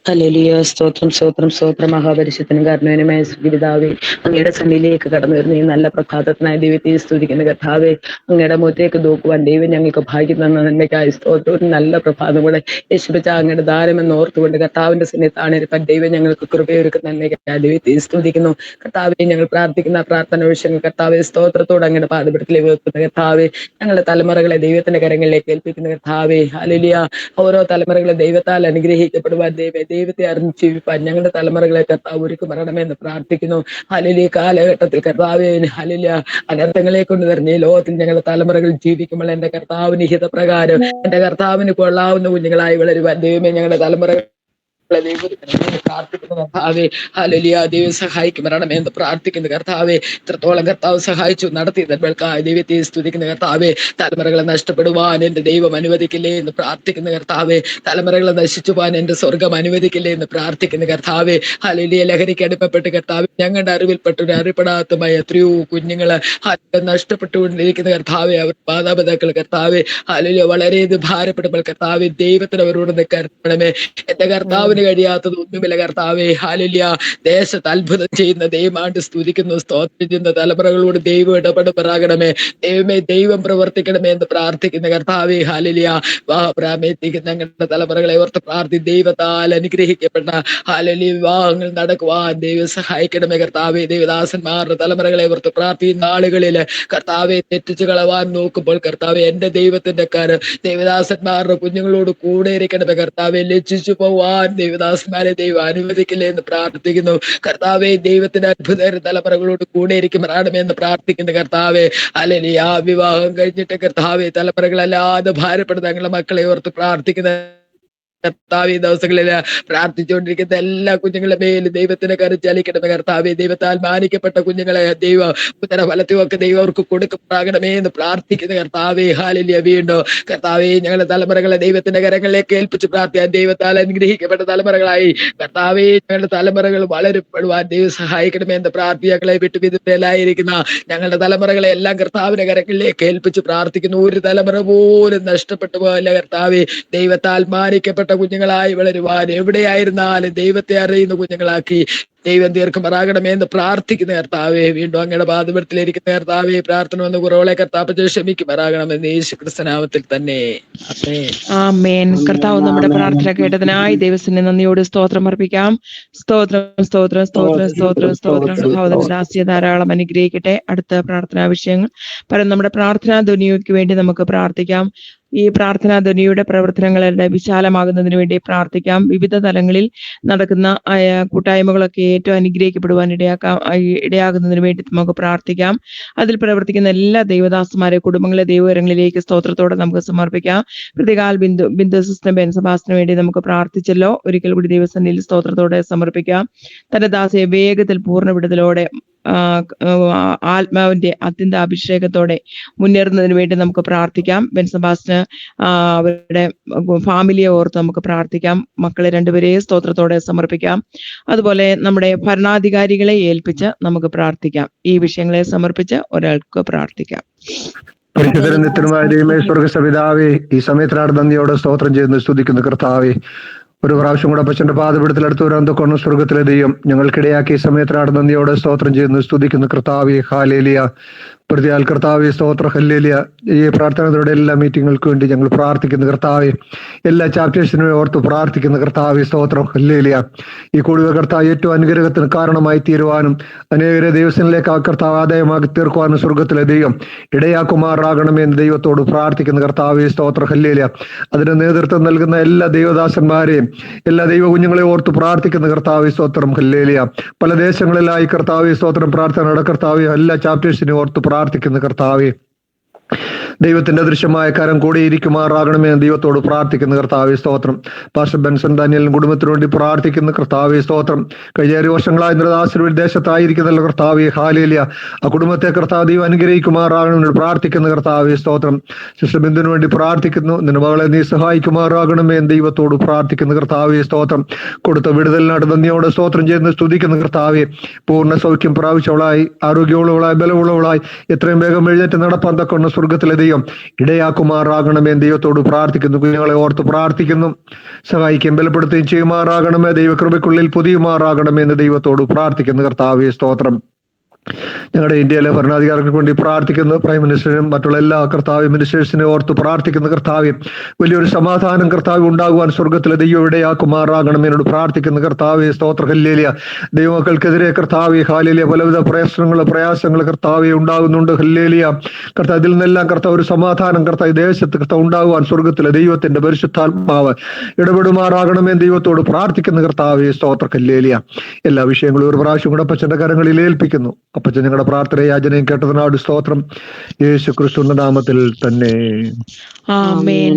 Speaker 7: ഹല്ലേലൂയ. സ്തോത്രം സ്തോത്രം സ്തോത്രം. മഹാപരിശുദ്ധനും കരുണയുമായ പിതാവേ, അങ്ങയുടെ സന്നിധിയിലേക്ക് കടന്നു വരുന്ന ഈ നല്ല പ്രഭാതത്തിനായി ദൈവത്തെ സ്തുതിക്കുന്ന കർത്താവേ, അങ്ങയുടെ മുഖത്തേക്ക് നോക്കുവാൻ ദൈവം ഞങ്ങൾക്ക് ഭാഗ്യം തന്ന നന്മയ്ക്കായി സ്തോത്രം. ഒരു നല്ല പ്രഭാതം കൂടെ യേശുപിതാ അങ്ങയുടെ ദാനമെന്ന് ഓർത്തുകൊണ്ട് കർത്താവിന്റെ സന്നിധാനത്തിരിക്കാൻ ദൈവം ഞങ്ങൾക്ക് കൃപയൊരുക്കുന്ന നന്മയ്ക്കായി ദൈവത്തെ സ്തുതിക്കുന്നു. കർത്താവെ, ഞങ്ങൾ പ്രാർത്ഥിക്കുന്ന പ്രാർത്ഥന വിഷയങ്ങൾ കർത്താവെ സ്തോത്രത്തോടെ അങ്ങയുടെ പാദപീഠത്തിലേക്ക് വെക്കുന്ന കർത്താവെ, ഞങ്ങളുടെ തലമുറകളെ ദൈവത്തിന്റെ കരങ്ങളിലേക്ക് ഏൽപ്പിക്കുന്ന കർത്താവെ. ഹല്ലേലൂയ. ഓരോ തലമുറകളെ ദൈവത്താൽ അനുഗ്രഹിക്കപ്പെടുവാൻ ദൈവത്തെ അറിഞ്ഞ് ജീവിപ്പാൻ ഞങ്ങളുടെ തലമുറകളെ കർത്താവ് ഒരുക്കി വരണമെന്ന് പ്രാർത്ഥിക്കുന്നു. ഹല്ലേലൂയ. കാലഘട്ടത്തിൽ കർത്താവേ, ഹല്ലേലൂയ, അനർത്ഥങ്ങളെ കൊണ്ട് നിറഞ്ഞ ഈ ലോകത്തിൽ ഞങ്ങളുടെ തലമുറകൾ ജീവിക്കുമ്പോൾ എന്റെ കർത്താവിന് ഹിതപ്രകാരം എന്റെ കർത്താവിന് കൊള്ളാവുന്ന കുഞ്ഞുങ്ങളായി വളരുവാൻ ദൈവമേ ഞങ്ങളുടെ തലമുറകൾ പ്രാർത്ഥിക്കുന്ന കർത്താവേ. ഹല്ലേലൂയ. ദൈവം സഹായിക്കും വരണമെന്ന് പ്രാർത്ഥിക്കുന്ന കർത്താവേ. ഇത്രത്തോളം കർത്താവ് സഹായിച്ചു നടത്തി നമ്മൾക്കായി ദൈവത്തെ സ്തുതിക്കുന്ന കർത്താവേ. തലമുറകളെ നഷ്ടപ്പെടുവാൻ എന്റെ ദൈവം അനുവദിക്കില്ലേ എന്ന് പ്രാർത്ഥിക്കുന്ന കർത്താവേ. തലമുറകളെ നശിച്ചു പോകാൻ എന്റെ സ്വർഗം അനുവദിക്കില്ലേ എന്ന് പ്രാർത്ഥിക്കുന്ന കർത്താവേ. ഹല്ലേലൂയ. ലഹരിക്ക് അടിമപ്പെട്ട് കർത്താവേ, ഞങ്ങളുടെ അറിവിൽപ്പെട്ട അറിയപ്പെടാത്തമായ എത്രയോ കുഞ്ഞുങ്ങള് നഷ്ടപ്പെട്ടുകൊണ്ടിരിക്കുന്ന കർത്താവേ. അവർ മാതാപിതാക്കൾ കർത്താവേ, ഹല്ലേലൂയ, വളരെയധികം ഭാരപ്പെടുമ്പോൾ കർത്താവേ ദൈവത്തിന് അവരോട് നിൽക്കണമേ. എന്റെ കർത്താവിന് കഴിയാത്തത് ഒന്നുമില്ല കർത്താവേ. ഹല്ലേലൂയ. ദേശത്ത് അത്ഭുതം ചെയ്യുന്ന ദൈവമാണ്ട് സ്തുതിക്കുന്നു, സ്തോത്രം ചെയ്യുന്ന തലമുറകളോട് ദൈവം ഇടപെടപ്പെടാകണമേ. ദൈവമേ, ദൈവം പ്രവർത്തിക്കണമേ എന്ന് പ്രാർത്ഥിക്കുന്ന കർത്താവേ. ഹല്ലേലൂയ. വിവാഹപ്രായമെത്തിക്കുന്ന ഞങ്ങളുടെ തലമുറകളെ ഓർത്ത് പ്രാർത്ഥി ദൈവത്താൽ അനുഗ്രഹിക്കപ്പെട്ട ഹല്ലേലൂയ വിവാഹങ്ങൾ നടക്കുവാൻ ദൈവം സഹായിക്കണമേ കർത്താവേ. ദൈവദാസന്മാരുടെ തലമുറകളെ ഓർത്ത് പ്രാർത്ഥി നാളുകളിൽ കർത്താവെ തെറ്റിച്ചു കളവാൻ നോക്കുമ്പോൾ കർത്താവെ എന്റെ ദൈവത്തിന്റെ ദൈവദാസന്മാരുടെ കുഞ്ഞുങ്ങളോട് കൂടെ ഇരിക്കണമേ കർത്താവെ. ലജ്ജിച്ചു പോവാൻ ദൈവദാസന്മാരെ ദൈവം അനുവദിക്കില്ലേ എന്ന് പ്രാർത്ഥിക്കുന്നു കർത്താവെ. ദൈവത്തിന്റെ അത്ഭുത തലമുറകളോട് കൂടെ ഇരിക്കുമെന്ന് എന്ന് പ്രാർത്ഥിക്കുന്നു കർത്താവെ. ഹല്ലേലൂയ. വിവാഹം കഴിഞ്ഞിട്ട് കർത്താവെ തലമുറകളല്ലാതെ ഭാരപ്പെടുന്ന ഞങ്ങളുടെ മക്കളെ ഓർത്ത് പ്രാർത്ഥിക്കുന്ന കർത്താവ് ഈ ദിവസങ്ങളിൽ പ്രാർത്ഥിച്ചുകൊണ്ടിരിക്കുന്ന എല്ലാ കുഞ്ഞുങ്ങളുടെ മേലും ദൈവത്തിന് കരുചലിക്കണമേ കർത്താവെ. ദൈവത്താൽ മാനിക്കപ്പെട്ട കുഞ്ഞുങ്ങളെ ദൈവം ഉത്തരഫലത്തുമൊക്കെ ദൈവം അവർക്ക് കൊടുക്കപ്പെടാകണമേ എന്ന് പ്രാർത്ഥിക്കുന്ന കർത്താവെ. ഹല്ലേലൂയ. വീണ്ടും കർത്താവെ, ഞങ്ങളുടെ തലമുറകളെ ദൈവത്തിന്റെ കരങ്ങളിലേക്ക് ഏൽപ്പിച്ച് പ്രാർത്ഥിക്കാൻ ദൈവത്താൽ അനുഗ്രഹിക്കപ്പെട്ട തലമുറകളായി കർത്താവെ ഞങ്ങളുടെ തലമുറകൾ വളരപ്പെടുവാൻ ദൈവം സഹായിക്കണമേ എന്ന് പ്രാർത്ഥികളെ വിട്ടു വിധത്തിലായിരിക്കുന്ന ഞങ്ങളുടെ തലമുറകളെ എല്ലാം കർത്താവിന്റെ കരങ്ങളിലേക്ക് ഏൽപ്പിച്ച് പ്രാർത്ഥിക്കുന്നു. ഒരു തലമുറ പോലും നഷ്ടപ്പെട്ടു പോകല്ല കർത്താവെ. ദൈവത്താൽ മാനിക്കപ്പെട്ട കുഞ്ഞുങ്ങളായി വളരുവാൻ എവിടെയായിരുന്നാലും ദൈവത്തെ അറിയുന്ന കുഞ്ഞുങ്ങളാക്കി ദൈവം ദീർഘമാകണമേ എന്ന് പ്രാർത്ഥിക്കുന്ന കർത്താവെ. വീണ്ടും അങ്ങയുടെ പാദപീഠത്തിലിരിക്കുന്ന കർത്താവെ, പ്രാർത്ഥന വന്ന് കുറവുകളെ കർത്താവ് ക്ഷമിക്കുമാറാകണമെന്ന് യേശുക്രിസ്തുനാമത്തിൽ തന്നെ.
Speaker 4: ആമേൻ. കർത്താവ് നമ്മുടെ പ്രാർത്ഥന കേട്ടതിനായി ദൈവത്തിന് നന്ദിയോട് സ്തോത്രം അർപ്പിക്കാം. സ്തോത്രം സ്തോത്രം സ്തോത്രം സ്തോത്രം സ്തോത്രം. കർത്താവിന്റെ ദാസ്യ ധാരാളം അനുഗ്രഹിക്കട്ടെ. അടുത്ത പ്രാർത്ഥനാ വിഷയങ്ങൾ നമ്മുടെ പ്രാർത്ഥനാ ധ്വനിക്ക് വേണ്ടി നമുക്ക് പ്രാർത്ഥിക്കാം. ഈ പ്രാർത്ഥനാ ധ്വനിയുടെ പ്രവർത്തനങ്ങളുടെ വിശാലമാകുന്നതിന് വേണ്ടി പ്രാർത്ഥിക്കാം. വിവിധ തലങ്ങളിൽ നടക്കുന്ന കൂട്ടായ്മകളൊക്കെ ഏറ്റവും അനുഗ്രഹിക്കപ്പെടുവാൻ ഇടയാകുന്നതിന് വേണ്ടി നമുക്ക് പ്രാർത്ഥിക്കാം. അതിൽ പ്രവർത്തിക്കുന്ന എല്ലാ ദൈവദാസന്മാരെ കുടുംബങ്ങളെ ദൈവകരങ്ങളിലേക്ക് സ്തോത്രത്തോടെ നമുക്ക് സമർപ്പിക്കാം. പ്രതികാൽ ബിന്ദു സിസ്റ്റം ബെൻസബാസിന് വേണ്ടി നമുക്ക് പ്രാർത്ഥിച്ചല്ലോ. ഒരിക്കൽ കൂടി ദൈവസന്നിധിയിൽ സ്തോത്രത്തോടെ സമർപ്പിക്കാം. തന്റെ ദാസയെ വേഗത്തിൽ പൂർണ്ണ വിടുതലോടെ ആത്മാവിന്റെ അത്യന്ത അഭിഷേകത്തോടെ മുന്നേറുന്നതിന് വേണ്ടി നമുക്ക് പ്രാർത്ഥിക്കാം. ബെൻസബാസിന് അവരുടെ ഫാമിലിയെ ഓർത്ത് നമുക്ക് പ്രാർത്ഥിക്കാം. മക്കളെ രണ്ടുപേരെയും സ്തോത്രത്തോടെ സമർപ്പിക്കാം. അതുപോലെ നമ്മുടെ ഭരണാധികാരികളെ ഏൽപ്പിച്ച് നമുക്ക് പ്രാർത്ഥിക്കാം. ഈ വിഷയങ്ങളെ സമർപ്പിച്ച് ഒരാൾക്ക് പ്രാർത്ഥിക്കാം.
Speaker 8: പരിശുദ്ധരനിത്യനുമായ ദൈവമേ, സ്വർഗ്ഗസ്ഥ പിതാവേ, ഈ സമയത്തിനാണ് നന്ദിയോടെ സ്തോത്രം ചെയ്യുന്നു, സ്തുതിക്കുന്നു കർത്താവേ. ഒരു പ്രാവശ്യം കൂടെ അപ്പച്ചന്റെ പാദപീഠത്തിലെടുത്ത് വരാൻ തൊക്കണം സ്വർഗത്തിലെ ദൈവം ഞങ്ങൾക്കിടയാക്കിയ സമയത്തിനാട് നന്ദിയോടെ സ്തോത്രം ചെയ്യുന്നു, സ്തുതിക്കുന്നു. കർത്താവേ ഹാലേലിയ. പ്രതിയാൽ കർത്താവെ സ്തോത്ര ഹല്ലേലിയ. ഈ പ്രാർത്ഥനകളുടെ എല്ലാ മീറ്റിങ്ങുകൾക്ക് വേണ്ടി ഞങ്ങൾ പ്രാർത്ഥിക്കുന്നു കർത്താവെ. എല്ലാ ചാപ്റ്റേഴ്സിനും ഓർത്ത് പ്രാർത്ഥിക്കുന്നു കർത്താവെ സ്തോത്രം ഹല്ലേലിയ. ഈ കൂടുതൽ കർത്താവ് ഏറ്റവും അനുഗ്രഹത്തിന് കാരണമായി തീരുവാനും അനേകരെ ദൈവത്തിലേക്ക് ആ കർത്താവ് ആദായമാക്കി തീർക്കുവാനും സ്വർഗത്തിലെ ദൈവം ഇടയാക്കുമാറാകണമെന്ന് ദൈവത്തോട് പ്രാർത്ഥിക്കുന്നു കർത്താവെ സ്തോത്ര ഹല്ലേലിയ. അതിന് നേതൃത്വം നൽകുന്ന എല്ലാ ദൈവദാസന്മാരെയും എല്ലാ ദൈവ കുഞ്ഞുങ്ങളെ ഓർത്ത് പ്രാർത്ഥിക്കുന്ന കർത്താവെ സ്തോത്രം ഹല്ലേലിയ. പല ദേശങ്ങളിലായി കർത്താവെ സ്തോത്രം പ്രാർത്ഥന കർത്താവെ എല്ലാ ചാപ്റ്റേഴ്സിനെ ഓർത്ത് പ്രാർത്ഥിക്കുന്ന കർത്താവെ. ദൈവത്തിന്റെ ദൃശ്യമായ കരം കൂടിയിരിക്കുമാറാകണമേ ദൈവത്തോട് പ്രാർത്ഥിക്കുന്ന കർത്താവെ സ്തോത്രം. പാസ്റ്റർ ബെൻസൺ ഡാനിയലിനും കുടുംബത്തിനു വേണ്ടി പ്രാർത്ഥിക്കുന്ന കർത്താവെ സ്തോത്രം. കഴിഞ്ഞ 7 വർഷങ്ങളായി ഇന്ദ്രദാസൻ വിദേശത്തായിരിക്കുന്നല്ലോ കർത്താവെ ഹാലേലിയ. ആ കുടുംബത്തെ കർത്താവ് ദൈവം അനുഗ്രഹിക്കുമാറാകണമെന്ന് പ്രാർത്ഥിക്കുന്ന കർത്താവെ സ്തോത്രം. സിസ്റ്റർ ബിന്ദുവിന് വേണ്ടി പ്രാർത്ഥിക്കുന്നു. നിന്റെ മകളെ നീ സഹായിക്കുമാറാകണമേ ദൈവത്തോട് പ്രാർത്ഥിക്കുന്ന കർത്താവെ സ്തോത്രം. കൊടുത്ത വിടുതലിനായിട്ട് നന്ദിയോടെ സ്തോത്രം ചെയ്യുന്ന സ്തുതിക്കുന്ന കർത്താവെ. പൂർണ്ണ സൗഖ്യം പ്രാപിച്ചവളായി ആരോഗ്യമുള്ളവളായി ബലമുള്ളവളായി എത്രയും വേഗം എഴുന്നേറ്റ് നടപ്പാൻ തക്കൊണ്ട് സ്വർഗത്തിലെ ദൈവം ഇടയാക്കുമാറാകണമേ ദൈവത്തോട് പ്രാർത്ഥിക്കുന്നു. കുഞ്ഞുങ്ങളെ ഓർത്ത് പ്രാർത്ഥിക്കുന്നു. സഹായിക്കുകയും ബലപ്പെടുത്തുകയും ചെയ്യുമാറാകണമേ. ദൈവകൃപയ്ക്കുള്ളിൽ പുതിയുമാറാകണമേ എന്ന് ദൈവത്തോട് പ്രാർത്ഥിക്കുന്നു കർത്താവേ സ്തോത്രം. ഞങ്ങളുടെ ഇന്ത്യയിലെ ഭരണാധികാരികൾക്ക് വേണ്ടി പ്രാർത്ഥിക്കുന്നു. പ്രൈം മിനിസ്റ്ററിനും മറ്റുള്ള എല്ലാ കർത്താവ് മിനിസ്റ്റേഴ്സിനെ ഓർത്ത് പ്രാർത്ഥിക്കുന്ന കർത്താവ്. വലിയൊരു സമാധാനം കർത്താവ് ഉണ്ടാകുവാൻ സ്വർഗത്തിലെ ദൈവം ഇടയാക്കുമാറാകണം എന്നോട് പ്രാർത്ഥിക്കുന്ന കർത്താവെ സ്തോത്ര ഹല്ലേലിയ. ദൈവമക്കൾക്കെതിരെ കർത്താവെ ഹാലേലിയ പലവിധ പ്രയാസങ്ങൾ കർത്താവെ ഉണ്ടാകുന്നുണ്ട് ഹല്ലേലിയ. കർത്താവ് ഇതിൽ നിന്നെല്ലാം കർത്താവ് ഒരു സമാധാനം കർത്താവ് ദേശത്ത് കർത്താവ് ഉണ്ടാകുവാൻ സ്വർഗത്തിലെ ദൈവത്തിന്റെ പരിശുദ്ധാത്മാവ് ഇടപെടുമാറാകണമെന്ന് ദൈവത്തോട് പ്രാർത്ഥിക്കുന്ന കർത്താവെ സ്തോത്ര ഹല്ലേലിയ. എല്ലാ വിഷയങ്ങളും ഒരു പ്രാവശ്യം കൂടെ അപ്പച്ചന്റെ കരങ്ങളിൽ ഏൽപ്പിക്കുന്നു. അപ്പച്ചൻ ഞങ്ങളുടെ പ്രാർത്ഥന യാചനയും കേട്ടതിനാട് സ്തോത്രം. യേശു ക്രിസ്തുവിന്റെ നാമത്തിൽ തന്നെ
Speaker 4: ആമേൻ.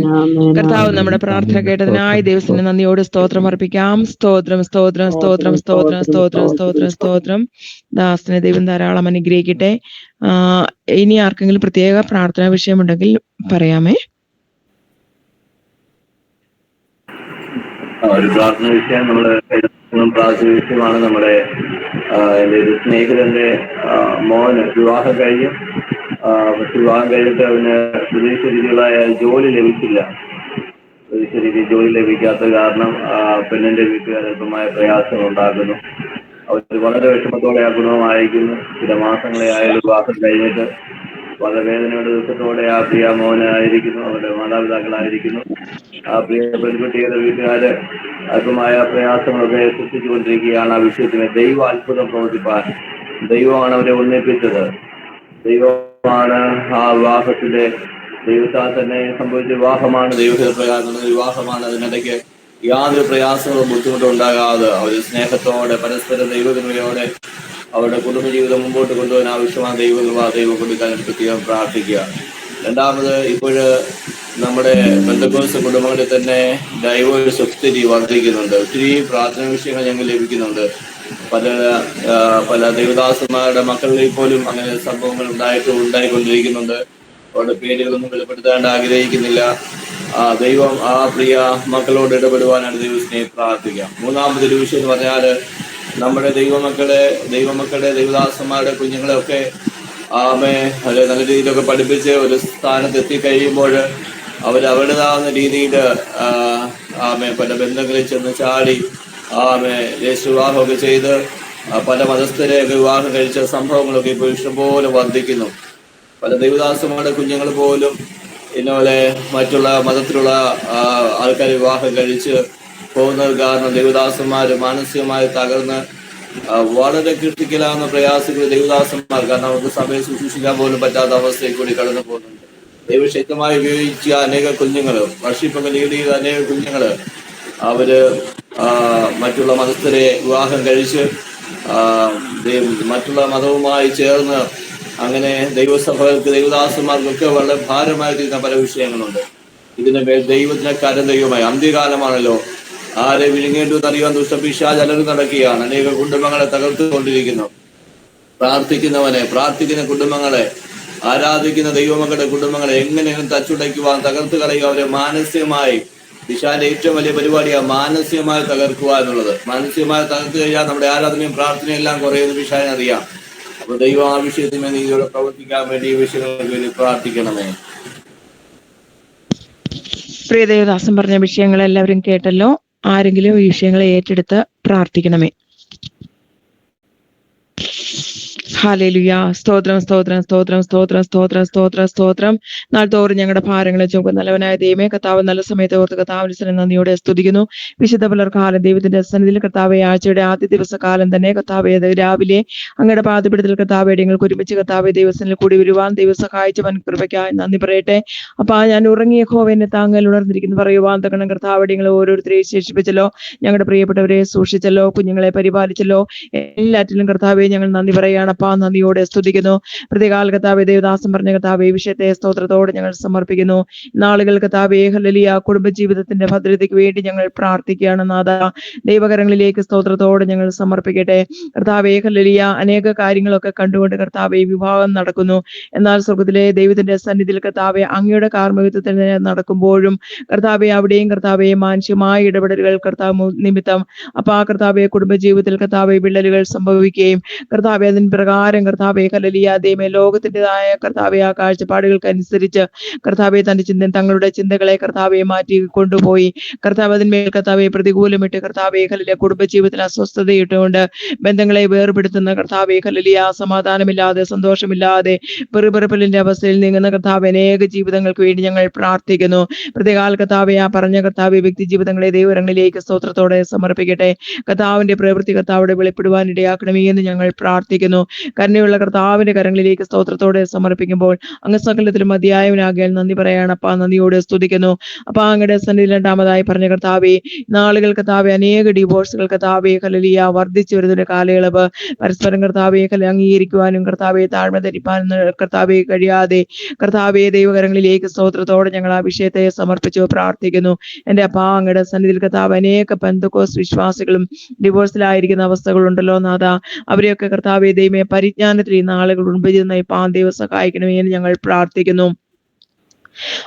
Speaker 4: കർത്താവ് നമ്മുടെ പ്രാർത്ഥന കേട്ടതിനായി ദൈവത്തിന് നന്ദിയോട് സ്തോത്രം അർപ്പിക്കാം. സ്തോത്രം സ്തോത്രം സ്തോത്രം സ്തോത്രം സ്തോത്രം സ്തോത്രം സ്തോത്രം. ദാസനെ ദൈവം ധാരാളം അനുഗ്രഹിക്കട്ടെ. ഇനി ആർക്കെങ്കിലും പ്രത്യേക പ്രാർത്ഥനാ വിഷയമുണ്ടെങ്കിൽ പറയാമേ.
Speaker 3: ഒരു പ്രാർത്ഥന വിഷയം പ്രാർത്ഥന വിഷയമാണ്. നമ്മുടെ എൻ്റെ ഒരു സ്നേഹിതന്റെ മോന് വിവാഹം കഴിഞ്ഞിട്ട് അവന് വിദേശ രീതിയിലായ ജോലി ലഭിച്ചില്ല. വിദേശ രീതിയിൽ ജോലി ലഭിക്കാത്ത കാരണം പെണ്ണിന്റെ വീട്ടുകാരമായ പ്രയാസങ്ങൾ ഉണ്ടാക്കുന്നു. അവർ വളരെ വിഷമത്തോടെ ആ കുടുംബം അയക്കുന്നു. ചില മാസങ്ങളെ ആയാലും വിവാഹം കഴിഞ്ഞിട്ട് വളരെ വേദനയുടെ ദുഃഖത്തോടെ ആ പ്രിയ മോനായിരിക്കുന്നു, അവരുടെ മാതാപിതാക്കളായിരിക്കുന്നു. ആ പ്രിയ പെൺകുട്ടിയുടെ വീട്ടുകാര് അല്പമായ പ്രയാസങ്ങളൊക്കെ സൃഷ്ടിച്ചുകൊണ്ടിരിക്കുകയാണ്. ആ വിഷയത്തിന് ദൈവ അത്ഭുതം പ്രവർത്തിപ്പാൻ ദൈവമാണ് അവരെ ഒന്നിപ്പിച്ചത്. ദൈവമാണ് ആ വിവാഹത്തിന്റെ ദൈവത്താൽ തന്നെ സംഭവിച്ച വിവാഹമാണ്. ദൈവപ്രകാരം വിവാഹമാണ്. അതിനിടയ്ക്ക് യാതൊരു പ്രയാസങ്ങളും ബുദ്ധിമുട്ടും ഉണ്ടാകാതെ അവർ സ്നേഹത്തോടെ പരസ്പരം ദൈവകൃപയോടെ അവരുടെ കുടുംബജീവിതം മുമ്പോട്ട് കൊണ്ടുപോകാൻ ആവശ്യമായ ദൈവം കൊടുക്കാൻ പ്രത്യേകം പ്രാർത്ഥിക്കുക. രണ്ടാമത്, ഇപ്പോഴ് നമ്മുടെ പെന്തക്കോസ്ത് കുടുംബങ്ങളിൽ തന്നെ ഡൈവേഴ്സ് ഒത്തിരി വർദ്ധിക്കുന്നുണ്ട്. ഒത്തിരി പ്രാർത്ഥന വിഷയങ്ങൾ ഞങ്ങൾ ലഭിക്കുന്നുണ്ട്. പല ദൈവദാസന്മാരുടെ മക്കളിൽ പോലും അങ്ങനെ സംഭവങ്ങൾ ഉണ്ടായിക്കൊണ്ടിരിക്കുന്നുണ്ട്. അവരുടെ പേരുകളൊന്നും വെളിപ്പെടുത്താൻ ആഗ്രഹിക്കുന്നില്ല. ദൈവം ആ പ്രിയ മക്കളോട് ഇടപെടുവാനാണ് ദൈവത്തിനെ പ്രാർത്ഥിക്കാം. മൂന്നാമതൊരു വിഷയം എന്ന് പറഞ്ഞാൽ, നമ്മുടെ ദൈവമക്കളുടെ ദൈവദാസന്മാരുടെ കുഞ്ഞുങ്ങളെയൊക്കെ അത് നല്ല രീതിയിലൊക്കെ പഠിപ്പിച്ച് ഒരു സ്ഥാനത്ത് എത്തിക്കഴിയുമ്പോൾ അവരുടേതാവുന്ന രീതിയിൽ പല ബന്ധങ്ങളിൽ ചെന്ന് ചാടി വിവാഹമൊക്കെ ചെയ്ത് പല മതസ്ഥരെയൊക്കെ വിവാഹം കഴിച്ച സംഭവങ്ങളൊക്കെ ഇപ്പോൾ ഇഷ്ടംപോലെ വർദ്ധിക്കുന്നു. പല ദൈവദാസന്മാരുടെ കുഞ്ഞുങ്ങൾ പോലും ഇന്നപോലെ മറ്റുള്ള മതത്തിലുള്ള ആൾക്കാർ വിവാഹം കഴിച്ച് പോകുന്നത് കാരണം ദൈവദാസന്മാർ മാനസികമായി തകർന്ന് വളരെ ക്രിട്ടിക്കലാവുന്ന പ്രയാസങ്ങൾ ദൈവദാസന്മാർ, കാരണം അവർക്ക് സഭയെ സൂക്ഷിക്കാൻ പോലും പറ്റാത്ത അവസ്ഥയിൽ കൂടി കടന്നു പോകുന്നുണ്ട്. ദൈവശക്തമായി ഉപയോഗിച്ച അനേക കുഞ്ഞുങ്ങൾ, വർഷിപ്പൊക്കെ ലീഡ് ചെയ്ത അനേക കുഞ്ഞുങ്ങൾ അവര് മറ്റുള്ള മതസ്ഥരെ വിവാഹം കഴിച്ച് മറ്റുള്ള മതവുമായി ചേർന്ന് അങ്ങനെ ദൈവസഭകൾക്ക് ദൈവദാസന്മാർക്കൊക്കെ വളരെ ഭാരമായി തീരുന്ന പല വിഷയങ്ങളുണ്ട്. ഇതിന് ദൈവത്തിന് ദൈവമായി അന്ത്യകാലമാണല്ലോ. ആരെ വിഴുങ്ങേണ്ടെന്നറിയാൻ ദുഷ്ടപിശാച് അലറി നടക്കുകയാണ്. അനേക കുടുംബങ്ങളെ തകർത്തുകൊണ്ടിരിക്കുന്നു. പ്രാർത്ഥിക്കുന്ന കുടുംബങ്ങളെ, ആരാധിക്കുന്ന ദൈവമക്കളുടെ കുടുംബങ്ങളെ എങ്ങനെയും തച്ചുടയ്ക്കുവാൻ, തകർത്ത് കളയുക. അവരെ മാനസികമായി, പിശാചിന്റെ ഏറ്റവും വലിയ പരിപാടിയാണ് മാനസികമായി തകർക്കുക എന്നുള്ളത്. മാനസികമായി തകർത്ത് കഴിഞ്ഞാൽ നമ്മുടെ ആരാധനയും പ്രാർത്ഥനയും എല്ലാം കുറയുന്ന പിശാചിനെ അറിയാം. അപ്പൊ ദൈവം ആ വിഷയത്തിന് നീതിയോടെ പ്രവർത്തിക്കാൻ വേണ്ടി ഈ വിഷയങ്ങൾക്ക് വേണ്ടി പ്രാർത്ഥിക്കണമേ.
Speaker 4: പ്രിയ ദേവദാസൻ പറഞ്ഞ വിഷയങ്ങൾ എല്ലാവരും കേട്ടല്ലോ. ആരെങ്കിലും ഈ വിഷയങ്ങളെ ഏറ്റെടുത്ത് പ്രാർത്ഥിക്കണമേ. ഹല്ലേലൂയ. സ്തോത്രം സ്തോത്രം സ്തോത്രം സ്തോത്രം സ്തോത്രം സ്തോത്രം സ്തോത്രം. നാൾതോറും ഞങ്ങളുടെ ഭാരങ്ങളെ ചുമക്കുന്ന നല്ലവനായ ദൈവമേ, കർത്താവ് നല്ല സമയത്ത് ഓർത്ത് കർത്താവിന് നന്ദിയോടെ സ്തുതിക്കുന്നു. വിശുദ്ധ പുലർക്കാലം ദൈവത്തിന്റെ സന്നിധിയിൽ കർത്താവെ, ആഴ്ചയുടെ ആദ്യ ദിവസകാലം തന്നെ കർത്താവെ, രാവിലെ അങ്ങയുടെ പാദപീഠത്തിൽ കർത്താവെ ഞങ്ങൾക്ക് ഒരുമിച്ച് കർത്താവെ ദൈവസനിൽ കൂടി വരുവാൻ ദൈവം സഹായിച്ച വൻ കൃപയ്ക്കായി നന്ദി പറയട്ടെ. അപ്പൊ ഞാൻ ഉറങ്ങിയ യഹോവയെ താങ്ങൽ ഉണർന്നിരിക്കുന്നു പറയുവാൻ തക്കണം കർത്താവ് ഞങ്ങളെ ഓരോരുത്തരെയും ശേഷിപ്പിച്ചല്ലോ, ഞങ്ങളുടെ പ്രിയപ്പെട്ടവരെ സൂക്ഷിച്ചല്ലോ, കുഞ്ഞുങ്ങളെ പരിപാലിച്ചല്ലോ. എല്ലാറ്റിലും കർത്താവെ ഞങ്ങൾ നന്ദി പറയുകയാണ്. അപ്പാ നന്ദിയോടെ സ്തുതിക്കുന്നു. പ്രതികാല കർത്താവെ, ദേവദാസൻ പറഞ്ഞ കർത്താവെ ഈ വിഷയത്തെ സ്തോത്രത്തോടെ ഞങ്ങൾ സമർപ്പിക്കുന്നു. നാളുകൾ കർത്താവെ ഹല്ലേലൂയ കുടുംബജീവിതത്തിന്റെ ഭദ്രതയ്ക്ക് വേണ്ടി ഞങ്ങൾ പ്രാർത്ഥിക്കുകയാണ്. നാഥ, ദൈവകരങ്ങളിലേക്ക് സ്തോത്രത്തോടെ ഞങ്ങൾ സമർപ്പിക്കട്ടെ. കർത്താവെ ഹല്ലേലൂയ അനേക കാര്യങ്ങളൊക്കെ കണ്ടുകൊണ്ട് കർത്താവെ വിവാഹം നടക്കുന്നു. എന്നാൽ സ്വർഗ്ഗത്തിലെ ദൈവത്തിന്റെ സന്നിധിയിൽ കർത്താവെ അങ്ങയുടെ കാർമ്മികത്വത്തിൽ നടക്കുമ്പോഴും കർത്താവെ അവിടെയും കർത്താവെ മാനുഷ്യമായ ഇടപെടലുകൾ കർത്താവ് നിമിത്തം അപ്പാ കർത്താവെ കുടുംബജീവിതത്തിൽ കർത്താവെ വിള്ളലുകൾ സംഭവിക്കുകയും കർത്താവെ അതിന് പ്രകാരം കർത്താവെ ഹല്ലേലൂയ ദൈവമേ ലോകത്തിൻ്റെതായ കർത്താവെ ആ കാഴ്ചപ്പാടുകൾക്കനുസരിച്ച് കർത്താവെ തങ്ങളുടെ ചിന്തകളെ കർത്താവെ മാറ്റി കൊണ്ടുപോയി കർത്താവ് അതിന്മേൽ കർത്താവെ പ്രതികൂലമിട്ട് കർത്താവെ ഹല്ലേലൂയ കുടുംബജീവിതത്തിൽ അസ്വസ്ഥതയിട്ടുകൊണ്ട് ബന്ധങ്ങളെ വേർപെടുത്തുന്ന കർത്താവെ ഹല്ലേലൂയ സമാധാനമില്ലാതെ സന്തോഷമില്ലാതെ പെറുപെറുപ്പലിന്റെ അവസ്ഥയിൽ നീങ്ങുന്ന കർത്താവ് അനേക ജീവിതങ്ങൾക്ക് വേണ്ടി ഞങ്ങൾ പ്രാർത്ഥിക്കുന്നു. പ്രതികാല കർത്താവെ ആ പറഞ്ഞ കർത്താവെ വ്യക്തി ജീവിതങ്ങളെ ദൈവരങ്ങളിലേക്ക് സ്തോത്രത്തോടെ സമർപ്പിക്കട്ടെ. കർത്താവിന്റെ പ്രവൃത്തി കർത്താവിടെ വെളിപ്പെടുവാൻ ഇടയാക്കണമേ എന്ന് ഞങ്ങൾ പ്രാർത്ഥിക്കുന്നു. കരുണയുള്ള കർത്താവിന്റെ കരങ്ങളിലേക്ക് സ്തോത്രത്തോടെ സമർപ്പിക്കുമ്പോൾ അങ്ങ് സകലത്തിലും മതിയായവനാകിയാൽ നന്ദി പറയാണ്. അപ്പാ നന്ദിയോടെ സ്തുതിക്കുന്നു. അപ്പാ അങ്ങയുടെ സന്നിധി രണ്ടാമതായി പറഞ്ഞ കർത്താവെ, നാളുകൾ കർത്താവെ അനേക ഡിവോഴ്സുകൾ കർത്താവെ ഹല്ലേലൂയ വർദ്ധിച്ചു വരുന്ന കാലയളവ് പരസ്പരം കർത്താവെ അംഗീകരിക്കുവാനും കർത്താവെ താഴ്മ ധരിപ്പാനും കർത്താവെ കഴിയാതെ കർത്താവെ ദൈവകരങ്ങളിലേക്ക് സ്തോത്രത്തോടെ ഞങ്ങൾ ആ വിഷയത്തെ സമർപ്പിച്ചു പ്രാർത്ഥിക്കുന്നു. എന്റെ അപ്പാ അങ്ങയുടെ സന്നിധിയിൽ കർത്താവ് അനേക പെന്തക്കോസ്ത് വിശ്വാസികളും ഡിവോഴ്സിലായിരിക്കുന്ന അവസ്ഥകളുണ്ടല്ലോ നാഥ, അവരെയൊക്കെ കർത്താവെ ദൈവമേ പരിജ്ഞാനത്തിൽ ഈ നാളുകൾ ഉൾപ്പെടുന്ന ദൈവം സഹായിക്കണമേ എന്ന് ഞങ്ങൾ പ്രാർത്ഥിക്കുന്നു.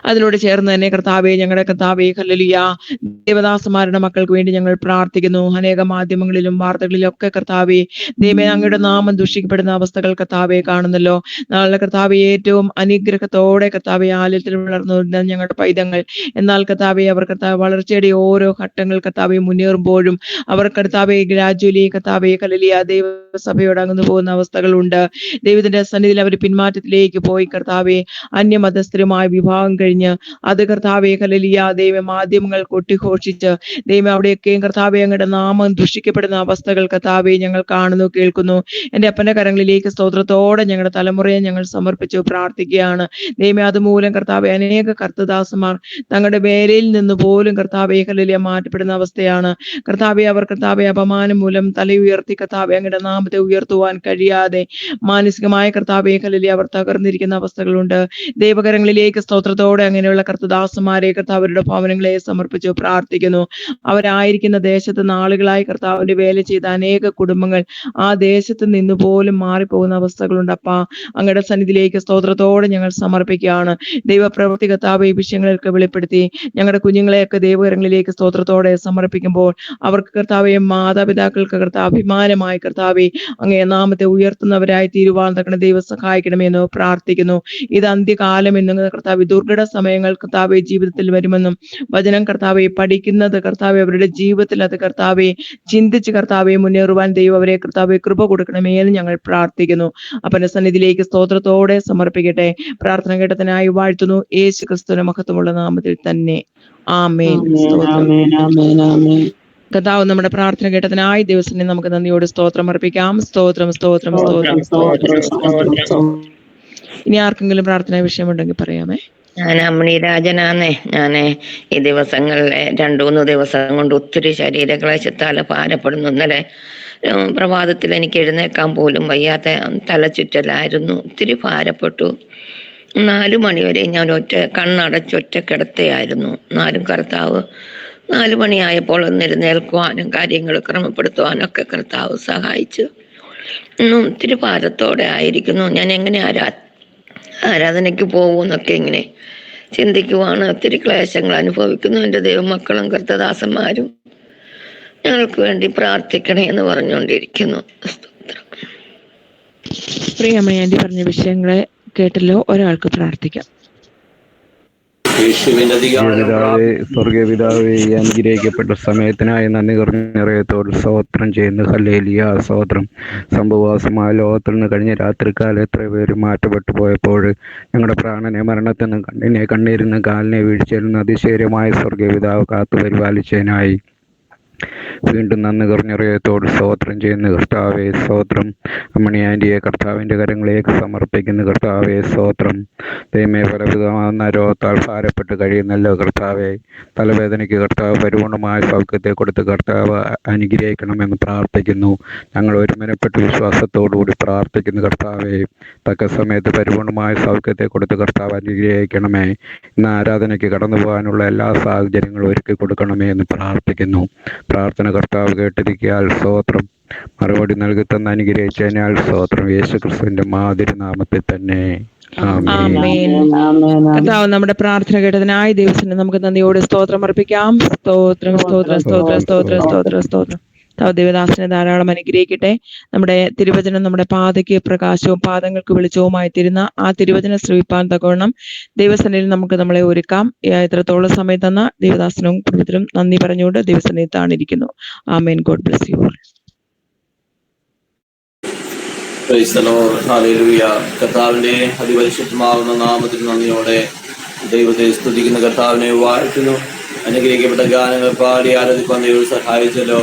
Speaker 4: അതിനോട് ചേർന്ന് തന്നെ കർത്താവെ ഞങ്ങളുടെ കർത്താവെ ഹല്ലേലൂയ ദേവദാസന്മാരുടെ മക്കൾക്ക് വേണ്ടി ഞങ്ങൾ പ്രാർത്ഥിക്കുന്നു. അനേക മാധ്യമങ്ങളിലും വാർത്തകളിലും ഒക്കെ കർത്താവെ ദൈവമേ അങ്ങയുടെ നാമം ദൂഷിക്കപ്പെടുന്ന അവസ്ഥകൾ കർത്താവെ കാണുന്നല്ലോ. നാളെ കർത്താവെ ഏറ്റവും അനുഗ്രഹത്തോടെ കർത്താവെ ആലയത്തിൽ വളർന്നു വരുന്ന ഞങ്ങളുടെ പൈതങ്ങൾ, എന്നാൽ കർത്താവെ അവർ കർത്താവ് വളർച്ചയുടെ ഓരോ ഘട്ടങ്ങൾ കർത്താവെ മുന്നേറുമ്പോഴും അവർ കർത്താവെ ഗ്രാജുവലി കർത്താവെ ഹല്ലേലൂയ ദൈവസഭയോട് അകന്നു പോകുന്ന അവസ്ഥകളുണ്ട്. ദൈവത്തിന്റെ സന്നിധിയിൽ അവർ പിന്മാറ്റത്തിലേക്ക് പോയി കർത്താവെ അന്യമതസ്ഥരുമായ വിഭാഗം കഴിഞ്ഞ് അത് കർത്താവെ ഹല്ലേലൂയ ദൈവ മാധ്യമങ്ങൾ കൊട്ടിഘോഷിച്ച് ദൈവം അവിടെയൊക്കെയും കർത്താവെ അങ്ങയുടെ നാമം ദുഷിക്കപ്പെടുന്ന അവസ്ഥകൾ കർത്താവെ ഞങ്ങൾ കാണുന്നു, കേൾക്കുന്നു. എന്റെ അപ്പന്റെ കരങ്ങളിലേക്ക് സ്തോത്രത്തോടെ ഞങ്ങളുടെ തലമുറയെ ഞങ്ങൾ സമർപ്പിച്ചു പ്രാർത്ഥിക്കുകയാണ്. ദൈവമേ അതുമൂലം കർത്താവെ അനേക കർത്തദാസന്മാർ തങ്ങളുടെ വേലയിൽ നിന്ന് പോലും കർത്താവെ ഹല്ലേലൂയ മാറ്റപ്പെടുന്ന അവസ്ഥയാണ്. കർത്താവെ അവർ കർത്താവെ അപമാനം മൂലം തലയുയർത്തി കർത്താവെ അങ്ങയുടെ നാമത്തെ ഉയർത്തുവാൻ കഴിയാതെ മാനസികമായ കർത്താവെ ഹല്ലേലൂയ അവർ തകർന്നിരിക്കുന്ന അവസ്ഥകളുണ്ട്. ദൈവകരങ്ങളിലേക്ക് സ്തോത്രത്തോടെ അങ്ങനെയുള്ള കർത്തദാസന്മാരെ കർത്താവരുടെ ഭവനങ്ങളെ സമർപ്പിച്ചു പ്രാർത്ഥിക്കുന്നു. അവരായിരിക്കുന്ന ദേശത്ത് നാളുകളായി കർത്താവിന്റെ വേല ചെയ്ത അനേക കുടുംബങ്ങൾ ആ ദേശത്ത് നിന്ന് പോലും മാറിപ്പോകുന്ന അവസ്ഥകളുണ്ട്. അപ്പാ അങ്ങയുടെ സന്നിധിയിലേക്ക് സ്തോത്രത്തോടെ ഞങ്ങൾ സമർപ്പിക്കുകയാണ്. ദൈവപ്രവൃത്തി കർത്താവ് ഈ വിഷയങ്ങളൊക്കെ വെളിപ്പെടുത്തി ഞങ്ങളുടെ കുഞ്ഞുങ്ങളെയൊക്കെ ദൈവകരങ്ങളിലേക്ക് സ്തോത്രത്തോടെ സമർപ്പിക്കുമ്പോൾ അവർക്ക് കർത്താവെ മാതാപിതാക്കൾക്ക് കർത്താവ് അഭിമാനമായി കർത്താവെ അങ്ങേ നാമത്തെ ഉയർത്തുന്നവരായി തീരുവാൻ തക്കണ ദൈവം സഹായിക്കണമെന്ന് പ്രാർത്ഥിക്കുന്നു. ഇത് അന്ത്യകാലം എന്ന് കർത്താവ് ദുർഘട സമയങ്ങൾ കർത്താവെ ജീവിതത്തിൽ വരുമെന്നും വചനം കർത്താവെ പഠിക്കുന്നത് കർത്താവെ അവരുടെ ജീവിതത്തിൽ അത് കർത്താവെ ചിന്തിച്ച് കർത്താവെ മുന്നേറുവാൻ ദൈവം അവരെ കർത്താവെ കൃപ കൊടുക്കണമേ എന്ന് ഞങ്ങൾ പ്രാർത്ഥിക്കുന്നു. അപ്പന്റെ സന്നിധിയിലേക്ക് സ്തോത്രത്തോടെ സമർപ്പിക്കട്ടെ. പ്രാർത്ഥന കേട്ടതിനായി വാഴ്ത്തുന്നു യേശു ക്രിസ്തുവിന്റെ മഹത്വമുള്ള നാമത്തിൽ തന്നെ. ആമേൻ. കർത്താവ് നമ്മുടെ പ്രാർത്ഥന കേട്ടതിനായി ദിവസം നമുക്ക് നന്ദിയോട് സ്തോത്രം അർപ്പിക്കാം. സ്തോത്രം സ്തോത്രം സ്തോത്രം സ്തോത്രം. ഇനി ആർക്കെങ്കിലും പ്രാർത്ഥനാ വിഷയമുണ്ടെങ്കിൽ പറയാമേ.
Speaker 5: ഞാൻ അമ്മണി രാജനാന്നേ. ഞാന് ഈ ദിവസങ്ങളിലെ 2-3 ദിവസം കൊണ്ട് ഒത്തിരി ശരീരക്ലേശത്താല് ഭാരപ്പെടുന്നു. ഇന്നലെ പ്രഭാതത്തിൽ എനിക്ക് എഴുന്നേക്കാൻ പോലും വയ്യാത്ത തലചുറ്റലായിരുന്നു. ഒത്തിരി ഭാരപ്പെട്ടു. 4 മണിവരെ ഞാൻ കണ്ണടച്ചൊറ്റ കിടത്തയായിരുന്നു. എന്നാലും കർത്താവ് 4 മണിയായപ്പോൾ ഒന്നെഴുന്നേൽക്കുവാനും കാര്യങ്ങൾ ക്രമപ്പെടുത്തുവാനും ഒക്കെ കർത്താവ് സഹായിച്ചു. ഇന്നും ഒത്തിരി ഭാരത്തോടെ ആയിരിക്കുന്നു. ഞാൻ എങ്ങനെ ആരാധനയ്ക്ക് പോകുമെന്നൊക്കെ ഇങ്ങനെ ചിന്തിക്കുവാണ്. ഒത്തിരി ക്ലേശങ്ങൾ അനുഭവിക്കുന്നു. എൻ്റെ ദൈവമക്കളും കർത്തദാസന്മാരും ഞങ്ങൾക്ക് വേണ്ടി പ്രാർത്ഥിക്കണേ എന്ന് പറഞ്ഞുകൊണ്ടിരിക്കുന്നു.
Speaker 4: പ്രിയമ്മ ആന്റി പറഞ്ഞ വിഷയങ്ങളെ കേട്ടല്ലോ. ഒരാൾക്ക് പ്രാർത്ഥിക്കാം.
Speaker 3: യേശുവിന്റെ
Speaker 9: പിതാവേ, സ്വർഗീയ പിതാവേ, ഈ അനുഗ്രഹിക്കപ്പെട്ട സമയത്തിനായി നന്ദി നിറയത്തോട് സ്തോത്രം ചെയ്യുന്നു. ഹല്ലേലൂയ, സ്തോത്രം. സംഭവവാസമായ ലോകത്തിൽ നിന്ന് കഴിഞ്ഞ രാത്രിക്കാലം എത്ര പേര് മാറ്റപ്പെട്ടു പോയപ്പോൾ ഞങ്ങളുടെ പ്രാണനെ മരണത്തിൽ നിന്ന് കണ്ണീരിൽ കാലിനെ വീഴ്ചയിൽ നിന്ന് അതിശയമായ സ്വർഗീയ പിതാവ് കാത്തു പരിപാലിച്ചതിനായി വീണ്ടും നന്ദി നിറയത്തോട് സ്തോത്രം ചെയ്യുന്ന കർത്താവേ, സ്തോത്രം. അമ്മണി ആൻറ്റിയെ കർത്താവിൻ്റെ കരങ്ങളിലേക്ക് സമർപ്പിക്കുന്ന കർത്താവേ, സ്തോത്രം. ദൈവമേ, ഫലപ്രദമാകുന്ന രോഗത്താൽ ഭാരപ്പെട്ട് കഴിയുന്നല്ലോ കർത്താവെ. തലവേദനയ്ക്ക് കർത്താവ് പരിപൂർണമായ സൗഖ്യത്തെ കൊടുത്ത് കർത്താവ് അനുഗ്രഹിക്കണമെന്ന് പ്രാർത്ഥിക്കുന്നു. ഞങ്ങൾ ഒരുമനപ്പെട്ട് വിശ്വാസത്തോടുകൂടി പ്രാർത്ഥിക്കുന്നു കർത്താവെ. തക്ക സമയത്ത് പരിപൂർണമായ സൗഖ്യത്തെ കൊടുത്ത് കർത്താവ് അനുഗ്രഹിക്കണമേ. ഇന്ന് ആരാധനയ്ക്ക് കടന്നു പോകാനുള്ള എല്ലാ സാഹചര്യങ്ങളും ഒരുക്കി കൊടുക്കണമേ എന്ന് പ്രാർത്ഥിക്കുന്നു. പ്രാർത്ഥന കർത്താവ് കേട്ടിരിക്കാൻ സ്തോത്രം. മറുപടി നൽകി തന്ന് അനുഗ്രഹിച്ചതിനാൽ സ്തോത്രം. യേശു ക്രിസ്തുവിന്റെ മാതിരി നാമത്തിൽ തന്നെ
Speaker 4: ആമേൻ. കർത്താവ് നമ്മുടെ പ്രാർത്ഥന കേട്ടതിനായി ദൈവത്തിന് നമുക്ക് നന്ദിയോട് സ്തോത്രം അർപ്പിക്കാം. സ്തോത്രം, സ്തോത്രം, സ്തോത്രം, സ്തോത്രം, സ്തോത്രം, സ്തോത്രം. ദേവദാസനെ ധാരാളം അനുഗ്രഹിക്കട്ടെ. നമ്മുടെ തിരുവചനം നമ്മുടെ പാതയ്ക്ക് പ്രകാശവും പാദങ്ങൾക്ക് വെളിച്ചവുമായി തീരുന്ന ആ തിരുവചനം ശ്രവിപ്പാൻ തക്കവണ്ണം ദൈവസന്നിധിയിൽ നമുക്ക് നമ്മളെ ഒരുക്കാം. എത്രത്തോളം സമയം തന്ന ദേവദാസനും കുടുംബത്തിനും നന്ദി പറഞ്ഞുകൊണ്ട് ദൈവസന്നിധിയിൽ താണിരിക്കുന്നു. ആമേൻ. God bless you all.
Speaker 3: കർത്താവിന്റെ അതിപരിശുദ്ധമാകുന്ന നാമത്തിൽ നന്ദിയോടെ ദൈവത്തെ സ്തുതിക്കുന്ന കർത്താവിനെ വാഴ്ത്തുന്നു. അനുഗ്രഹിക്കപ്പെട്ട ഗാനങ്ങൾ പാടി ആരാധിക്കാൻ ദൈവം സഹായിച്ചല്ലോ.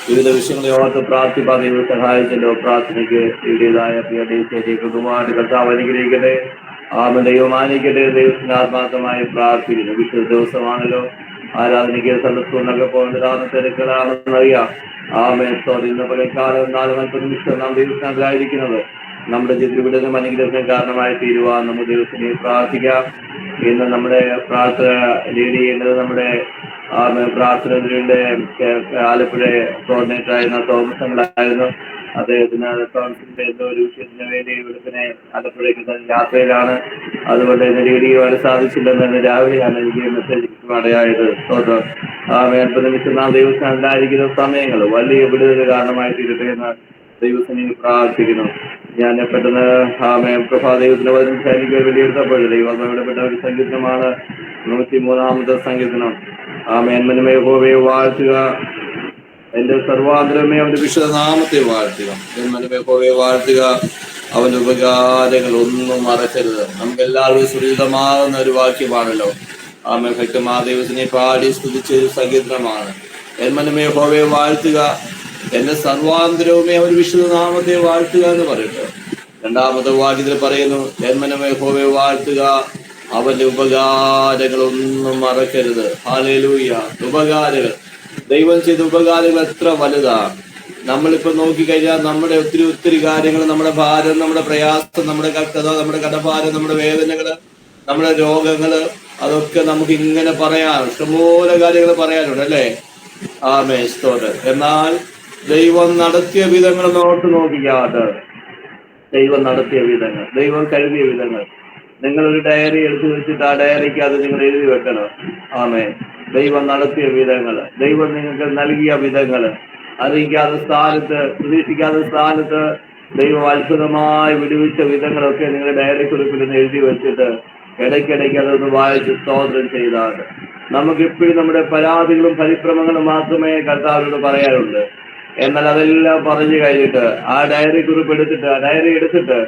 Speaker 3: വിവിധ വിഷയങ്ങളെ ഓർത്ത് പ്രാർത്ഥിപ്പാൻ ദൈവം സഹായിച്ചല്ലോ. പ്രാർത്ഥനയ്ക്ക് ഇവിടേതായ പ്രിയ ദേശീയമായിട്ട് കർത്താവ് അനുഗ്രഹിക്കട്ടെ. ദൈവം മാനിക്കട്ടെ. ദൈവത്തിന് ആത്മാർത്ഥമായി പ്രാർത്ഥിക്കുന്നു. വിശുദ്ധ ദിവസമാണല്ലോ. ആരാധനയ്ക്ക് സദസ്സുന്നൊക്കെ പോകേണ്ടതാണ്, തിരക്കുകളാണെന്നറിയാം. ഇന്ന് പകൽക്കാലം 4-40 നിമിഷം നാം ദൈവസ്ഥാനത്തിലായിരിക്കുന്നത് നമ്മുടെ ജീവിതത്തിനും അനുഗ്രഹത്തിന് കാരണമായി തീരുവാൻ നമുക്ക് ദൈവത്തിനെ പ്രാർത്ഥിക്കാം. ഇന്ന് നമ്മുടെ പ്രാർത്ഥന ലീഡ് ചെയ്യേണ്ടത് നമ്മുടെ പ്രാർത്ഥനയുടെ ആലപ്പുഴ കോർഡിനേറ്ററായിരുന്ന തോമസ് അങ്കിളായിരുന്നു. അദ്ദേഹത്തിന് കൗൺസിലിന്റെ എന്തോ ഒരു വിഷയത്തിന് വേണ്ടി വെളുപ്പിനെ ആലപ്പുഴയ്ക്ക് യാത്രയിലാണ്. അതുകൊണ്ട് തന്നെ ലീഡ് ചെയ്യുവാൻ സാധിച്ചില്ലെന്ന് രാവിലെയാണ് എനിക്ക് മെസ്സേജ് ഇടയായത്. സ്വന്തം 40 നിമിഷം നാം ദൈവസ്ഥാനത്തിലായിരിക്കുന്ന സമയങ്ങൾ വലിയ വിടുതൽ കാരണമായി തീരട്ടെ എന്ന് ദൈവത്തിനെ പ്രാർത്ഥിക്കുന്നു. ഞാൻ പെട്ടെന്ന് പ്രഭാദൈവത്തിന്റെ വചനം ശൈലിക്ക് വേണ്ടി എടുത്തപ്പോൾ ദൈവം ഇടപെട്ട ഒരു സങ്കീർത്തനമാണ് 103-ാമത്തെ സങ്കീർത്തനം. മേന്മനമേ യഹോവയെ വാഴ്ത്തുക, എന്റെ സർവാന്തരമേ അവന്റെ വിശുദ്ധ നാമത്തെ വാഴ്ത്തുക. മേന്മനമേ യഹോവയെ വാഴ്ത്തുക, അവന്റെ ഉപകാരങ്ങൾ ഒന്നും മറക്കരുത്. നമുക്ക് എല്ലാവർക്കും സുരക്ഷിതമാകുന്ന ഒരു വാക്യമാണല്ലോ. ഭക്തമാ ദൈവത്തിനെ പാടി സ്തുതിച്ച ഒരു സങ്കീർത്തനമാണ്. മേന്മനമേ യഹോവയെ വാഴ്ത്തുക, എന്റെ സർവാന്തരവുമേ അവന്റെ വിശുദ്ധ നാമത്തെ വാഴ്ത്തുക എന്ന് പറയട്ടെ. 2-ാമത്തെ വാക്യത്തിൽ പറയുന്നു, മേന്മനമേ യഹോവയെ വാഴ്ത്തുക, അവന്റെ ഉപകാരങ്ങൾ ഒന്നും മറക്കരുത്. ഹല്ലേലൂയ. ഉപകാരങ്ങൾ, ദൈവം ചെയ്ത ഉപകാരങ്ങൾ എത്ര വലുതാ. നമ്മളിപ്പോ നോക്കിക്കഴിഞ്ഞാൽ നമ്മുടെ ഒത്തിരി കാര്യങ്ങൾ, നമ്മുടെ ഭാരം, നമ്മുടെ പ്രയാസം, നമ്മുടെ കഷ്ടത, നമ്മുടെ കടഭാരം, നമ്മുടെ വേദനകള്, നമ്മുടെ രോഗങ്ങള്, അതൊക്കെ നമുക്ക് ഇങ്ങനെ പറയാൻ ഇഷ്ടംപോലെ കാര്യങ്ങൾ പറയാനുണ്ട് അല്ലേ. സ്തോത്രം. എന്നാൽ ദൈവം നടത്തിയ വിധങ്ങൾ നോട്ട് നോക്കിക്കാതെ, ദൈവം നടത്തിയ വിധങ്ങൾ, ദൈവം കരുതിയ വിധങ്ങൾ. നിങ്ങളൊരു ഡയറി എടുത്തു വെച്ചിട്ട് ആ ഡയറിക്ക് അത് നിങ്ങൾ എഴുതി വെക്കണം. ദൈവം നടത്തിയ വിധങ്ങൾ, ദൈവം നിങ്ങൾക്ക് നൽകിയ വിധങ്ങൾ, അറിയിക്കാത്ത സ്ഥാനത്ത്, പ്രതീക്ഷിക്കാത്ത സ്ഥാനത്ത് ദൈവം അത്ഭുതമായി വിടുവിച്ച വിധങ്ങളൊക്കെ നിങ്ങളുടെ ഡയറി കുറിപ്പിൽ നിന്ന് എഴുതി വെച്ചിട്ട് ഇടയ്ക്കിടയ്ക്ക് അതൊന്ന് വായിച്ച് സ്തോത്രം ചെയ്താണ്. നമുക്കെപ്പോഴും നമ്മുടെ പരാതികളും പരിശ്രമങ്ങളും മാത്രമേ കർത്താവിനോട് പറയാറുണ്ട്. എന്നാൽ അതെല്ലാം പറഞ്ഞു കഴിഞ്ഞിട്ട് ആ ഡയറി കുറിപ്പ് എടുത്തിട്ട്, ആ ഡയറി എടുത്തിട്ട്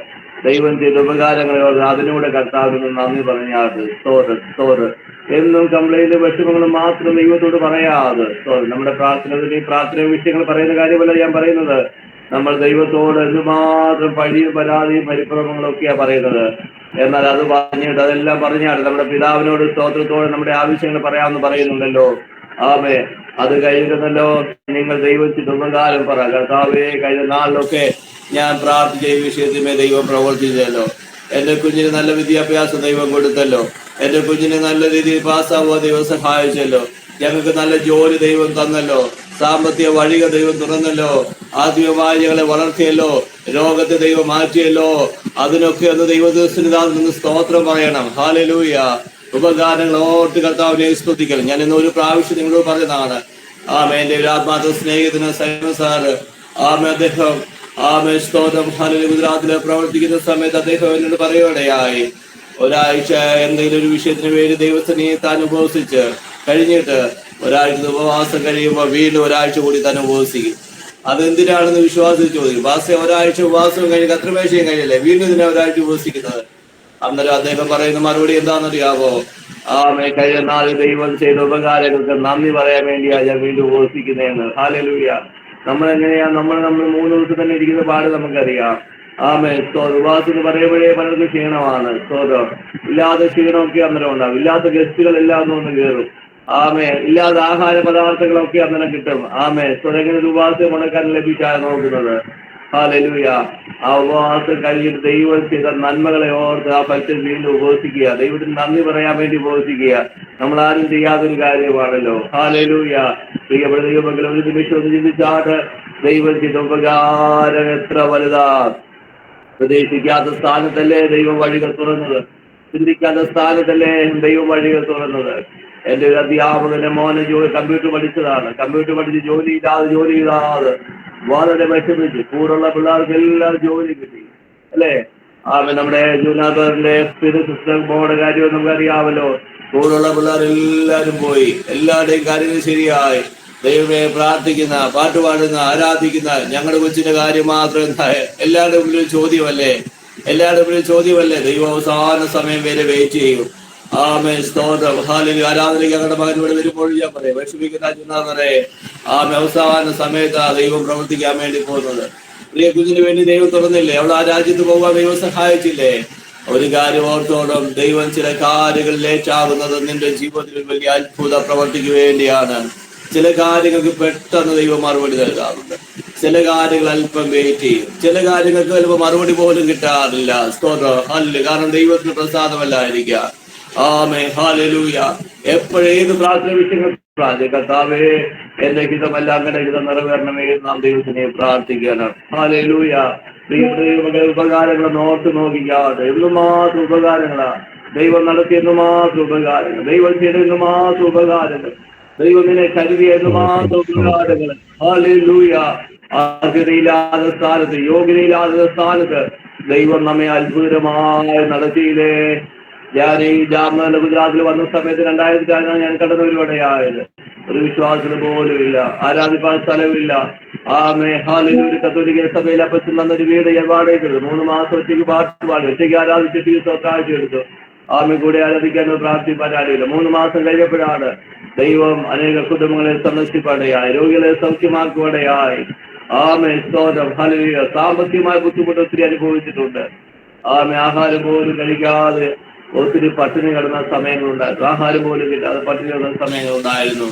Speaker 3: ദൈവം ചെയ്ത ഉപകാരങ്ങളോട് അതിനൂടെ കർത്താവിന് നന്ദി പറഞ്ഞാത് സ്തോത്രം. എന്നും കംപ്ലൈന്റ് വിഷമങ്ങളും മാത്രം ദൈവത്തോട് പറയാതെ നമ്മുടെ പ്രാർത്ഥന വിഷയങ്ങൾ പറയുന്ന കാര്യമല്ല ഞാൻ പറയുന്നത്. നമ്മൾ ദൈവത്തോട് എന്തുമാത്രം പഴിയും പരാതിയും പരിശ്രമങ്ങളൊക്കെയാ പറയുന്നത്. എന്നാൽ അത് പറഞ്ഞിട്ട് അതെല്ലാം പറഞ്ഞാൽ നമ്മുടെ പിതാവിനോട് സ്തോത്രത്തോടെ നമ്മുടെ ആവശ്യങ്ങൾ പറയാമെന്ന് പറയുന്നുണ്ടല്ലോ. അത് കഴിഞ്ഞിട്ടുണ്ടല്ലോ, നിങ്ങൾ ദൈവത്തിന്റെ ഉപകാരം പറ. കർത്താവേ, കഴിഞ്ഞ നാളിലൊക്കെ ഞാൻ പ്രാർത്ഥിച്ച ഈ വിഷയത്തിന്മേ ദൈവം പ്രവർത്തിച്ചല്ലോ. എന്റെ കുഞ്ഞിന് നല്ല വിദ്യാഭ്യാസം ദൈവം കൊടുത്തല്ലോ. എന്റെ കുഞ്ഞിനെ നല്ല രീതിയിൽ പാസ്സാവുക ദൈവം സഹായിച്ചല്ലോ. ഞങ്ങൾക്ക് നല്ല ജോലി ദൈവം തന്നല്ലോ. സാമ്പത്തിക വഴികൾ ദൈവം തുറന്നല്ലോ. ആത്മീയമായി ഞങ്ങളെ വളർത്തിയല്ലോ. രോഗത്തെ ദൈവം മാറ്റിയല്ലോ. അതിനൊക്കെ ഒന്ന് ദൈവത്തിന് നിന്ന് സ്തോത്രം പറയണം. ഹല്ലേലൂയ. ഉപകാരങ്ങൾ ഓർത്ത് കർത്താവിനെ സ്തുതിക്കണം. ഞാൻ ഇന്ന് ഒരു പ്രാവശ്യം നിങ്ങളോട് പറഞ്ഞതാണ്. എന്റെ ഒരു ആത്മാർത്ഥ സ്നേഹിതന് സൈമൻ സാറ് അദ്ദേഹം സ്തോത്രം ഹല്ലേലൂയ ഗുജറാത്തില് പ്രവർത്തിക്കുന്ന സമയത്ത് അദ്ദേഹം എന്നോട് പറയുകയായി, ഒരാഴ്ച എന്തെങ്കിലും ഒരു വിഷയത്തിന് വേണ്ടി ദൈവത്തിനെ താൻ ഉപവസിച്ച് കഴിഞ്ഞിട്ട് ഒരാഴ്ച ഉപവാസം കഴിയുമ്പോൾ വീണ്ടും ഒരാഴ്ച കൂടി താൻ ഉപവസിക്കും. അതെന്തിനാണെന്ന് വിശ്വാസം ചോദിക്കും. ഒരാഴ്ച ഉപവാസം കഴിഞ്ഞ് കത്രമേശയും കഴിഞ്ഞല്ലേ, വീണ്ടും ഇതിനെ ഒരാഴ്ച ഉപവസിക്കുന്നത്. അന്നേരം അദ്ദേഹം പറയുന്ന മറുപടി എന്താണെന്നറിയാമോ? കഴിഞ്ഞ നാളിൽ ദൈവം ചെയ്ത ഉപകാരങ്ങൾക്ക് നന്ദി പറയാൻ വേണ്ടിയാ ഞാൻ വീണ്ടും ഉപവസിക്കുന്നതെന്ന്. ഹല്ലേലൂയ. നമ്മളെങ്ങനെയാ നമ്മൾ 3 ദിവസം തന്നെ ഇരിക്കുന്ന പാട് നമുക്കറിയാം. ഉപവാസം എന്ന് പറയുമ്പോഴേ പലർക്കും ക്ഷീണമാണ്. ഇല്ലാത്ത ക്ഷീണമൊക്കെ അന്നേരം ഉണ്ടാവും. ഇല്ലാത്ത ഗസ്റ്റുകൾ എല്ലാം ഒന്ന് കയറും. ഇല്ലാത്ത ആഹാര പദാർത്ഥങ്ങളൊക്കെ അന്നേരം കിട്ടും. എങ്ങനെ ഒരു ഉപവാസം മുടക്കാൻ ലഭിച്ചാണ് നോക്കുന്നത്. ഹല്ലേലൂയ. ആ ഉപവാസം കഴിഞ്ഞിട്ട് ദൈവം ചെയ്ത നന്മകളെ ഓർത്ത് ആ ഫലത്തിൽ വീണ്ടും ഉപവസിക്കുക, ദൈവത്തിന് നന്ദി പറയാൻ വേണ്ടി ഉപവസിക്കുക. നമ്മൾ ആരും ചെയ്യാത്തൊരു കാര്യമാണല്ലോ. ഹല്ലേലൂയ. പ്രിയപ്പെട്ട ദൈവമക്കളെ, ഒരു നിമിഷം ഒന്ന് ചിന്തിച്ചാട്ട് ദൈവം ചെയ്ത ഉപകാരം എത്ര വലുതാ. പ്രതീക്ഷിക്കാത്ത സ്ഥാനത്തല്ലേ ദൈവം വഴികൾ തുറന്നത്, ചിന്തിക്കാത്ത സ്ഥാനത്തല്ലേ ദൈവം വഴികൾ തുറന്നത്. എന്റെ ഒരു അധ്യാപകന്റെ മോനെ കമ്പ്യൂട്ടർ പഠിച്ചതാണ്. കമ്പ്യൂട്ടർ പഠിച്ച് ജോലി ചെയ്താതെ വളരെ വിഷമിച്ചു. കൂടുള്ള പിള്ളേർക്ക് എല്ലാം ജോലി കിട്ടി അല്ലേ. നമ്മുടെ ജൂനാഥറിന്റെ സിസ്റ്റം ബോർഡ് കാര്യം നമുക്കറിയാമല്ലോ. കൂടുള്ള പിള്ളേരെല്ലാരും പോയി, എല്ലാവരുടെയും കാര്യങ്ങൾ ശരിയായി. ദൈവമേ പ്രാർത്ഥിക്കുന്ന, പാട്ടുപാടുന്ന, ആരാധിക്കുന്ന ഞങ്ങളുടെ കൊച്ചിന്റെ കാര്യം മാത്രം എല്ലാവരുടെ മുന്നിൽ ചോദ്യമല്ലേ. ദൈവം അവസാന സമയം വരെ വെയിറ്റ് ചെയ്യും. സ്തോത്രം. ഹല്ലേലൂയ. ആരാധനയ്ക്ക് ഞങ്ങളുടെ മകൻ ഇവിടെ വരുമ്പോൾ ഞാൻ പറയാം, വിഷമിക്കുന്ന അവസാന സമയത്താ ദൈവം പ്രവർത്തിക്കാൻ വേണ്ടി പോകുന്നത്. പ്രിയ കുഞ്ഞിന് വേണ്ടി ദൈവം തുറന്നില്ലേ? അവൾ ആ രാജ്യത്ത് പോകാൻ ദൈവം സഹായിച്ചില്ലേ? ഒരു കാര്യം ഓർത്തോടും, ദൈവം ചില കാര്യങ്ങൾ ലേറ്റാകുന്നത് നിന്റെ ജീവിതത്തിൽ വലിയ അത്ഭുത പ്രവർത്തിക്ക് വേണ്ടിയാണ്. ചില കാര്യങ്ങൾക്ക് പെട്ടെന്ന് ദൈവം മറുപടി നൽകാറുണ്ട്. ചില കാര്യങ്ങൾ അല്പം വെയിറ്റ് ചെയ്യും. ചില കാര്യങ്ങൾക്ക് ചിലപ്പോൾ മറുപടി പോലും കിട്ടാറില്ല. സ്തോത്രം. ഹല്ലേലൂയ. കാരണം ദൈവത്തിന് പ്രസാദമല്ലായിരിക്കാം. ഹല്ലേലൂയ. എപ്പോഴേത് പ്രാർത്ഥന വിഷയങ്ങൾ കർത്താവേ എന്റെ ഹിതമല്ല അങ്ങനെ ഹിതം നിറവേറണമേ നാം ദൈവത്തിനെ പ്രാർത്ഥിക്കണം. ഹല്ലേലൂയ. പ്രിയപ്പെട്ട ഉപകാരങ്ങൾ നോക്കിക്കാതെ എന്തുമാത്രം ഉപകാരങ്ങളാ ദൈവം നടത്തിയ, എന്തുമാത്രം ഉപകാരങ്ങൾ ദൈവം ചെയ്ത, എന്തുമാത്രം ഉപകാരങ്ങൾ ദൈവം നിന്നെ കരുതിയ, എന്തുമാത്രം ഉപകാരങ്ങൾ. ഹല്ലേലൂയ. അർഹതയില്ലാത്ത സ്ഥാനത്ത്, യോഗ്യതയില്ലാത്ത സ്ഥാനത്ത് ദൈവം നമ്മെ അത്ഭുതമായി നടത്തിയില്ലേ. ഞാൻ ഈ ജാംനഗർ ഗുജറാത്തിൽ വന്ന സമയത്ത് 2000 ഞാൻ കടന്നവരിവിടെയായത്. ഒരു വിശ്വാസത്തിന് പോലും ഇല്ല, ആരാധിപ്പാൻ സ്ഥലമില്ല. ഹല്ലേലൂയ. കത്തോലിക്ക സഭയിൽ അപ്പച്ചൻ വന്നൊരു വീട് ഞാൻ വാടകയ്ക്കെടുത്തു. 3 മാസം ഒറ്റയ്ക്ക് പാട്ട് പാടി, ഒറ്റയ്ക്ക് ആരാധിച്ചിട്ട് സ്വത്താഴ്ച എടുത്തു. കൂടെ ആരാധിക്കാനോ പ്രാർത്ഥിപ്പാൻ ആരുമില്ല. 3 മാസം കഴിഞ്ഞപ്പോഴാണ് ദൈവം അനേക കുടുംബങ്ങളെ സന്ദർശിപ്പാടെയായി, രോഗികളെ സൗഖ്യമാക്കുവാടെയായി. സ്തോത്രം. ഹല്ലേലൂയ. സാമ്പത്തികമായ ബുദ്ധിമുട്ട് ഒത്തിരി അനുഭവിച്ചിട്ടുണ്ട്. ആഹാരം പോലും കഴിക്കാതെ ഒത്തിരി പട്ടിണി കിടന്ന സമയങ്ങളുണ്ടായിരുന്നു. ആഹാരം പോലും കിട്ടാതെ പട്ടിണി കിടന്ന സമയങ്ങളുണ്ടായിരുന്നു.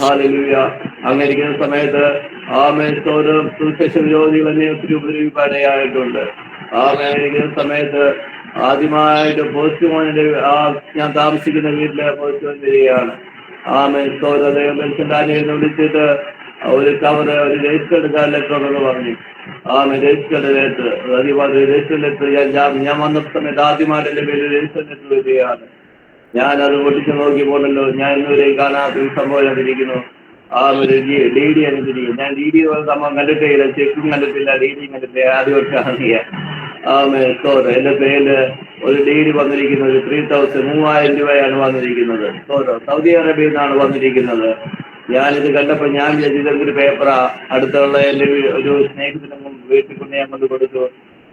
Speaker 3: ഹല്ലേലൂയ. അങ്ങനെ ഇരിക്കുന്ന സമയത്ത് സ്തോത്രം. സുവിശേഷ വിരോധികൾ എന്നെ ഒത്തിരി ഉപദ്രവിക്കാനിടയായിട്ടുണ്ട്. ഇരിക്കുന്ന സമയത്ത് ആദ്യമായിട്ട് പോസ്റ്റ്മോനിന്റെ ഞാൻ താമസിക്കുന്ന വീട്ടിലെ പോസ്റ്റ്മോൻ വരികയാണ്. സ്തോത്രം. ദൈവം വിളിച്ചിട്ട് ഒരു കവറ്, ഒരു രജിസ്റ്റർ എടുക്കാൻ ലെറ്റർ ഉണ്ടെന്ന് പറഞ്ഞു. രജിസ്റ്റർ ലെറ്റർ, രജിസ്റ്റർ ലെറ്റർ ഞാൻ വന്ന സമയത്ത് ആദ്യമായിട്ട് എന്റെ പേര് രജിസ്റ്റർ ലെറ്റർ വരികയാണ്. ഞാനത് പൊട്ടിച്ച് നോക്കിപ്പോണല്ലോ, ഞാൻ ഇന്നുവരെയും കാണാത്ത സംഭവം കണ്ടിരിക്കുന്നു. ഒരു DD അനുസരിക്കും. ഞാൻ DD സംഭവം കണ്ടിട്ടില്ല, ചെക്കും കണ്ടിട്ടില്ല, DD കണ്ടിട്ടില്ല, ആദ്യമായിട്ടാണ്. സ്തോത്രം. എന്റെ പേരില് ഒരു DD വന്നിരിക്കുന്നത് 3000 രൂപയാണ് വന്നിരിക്കുന്നത്. സ്തോത്രം. സൗദി അറേബ്യയിൽ നിന്നാണ് വന്നിരിക്കുന്നത്. ഞാനിത് കണ്ടപ്പോ ഞാൻ വിചാരിച്ചത് എന്തൊരു പേപ്പറാ. അടുത്തുള്ള എന്റെ ഒരു സ്നേഹിതനും വീട്ടിൽ കൊണ്ട് ഞാൻ കൊണ്ട് കൊടുത്തു.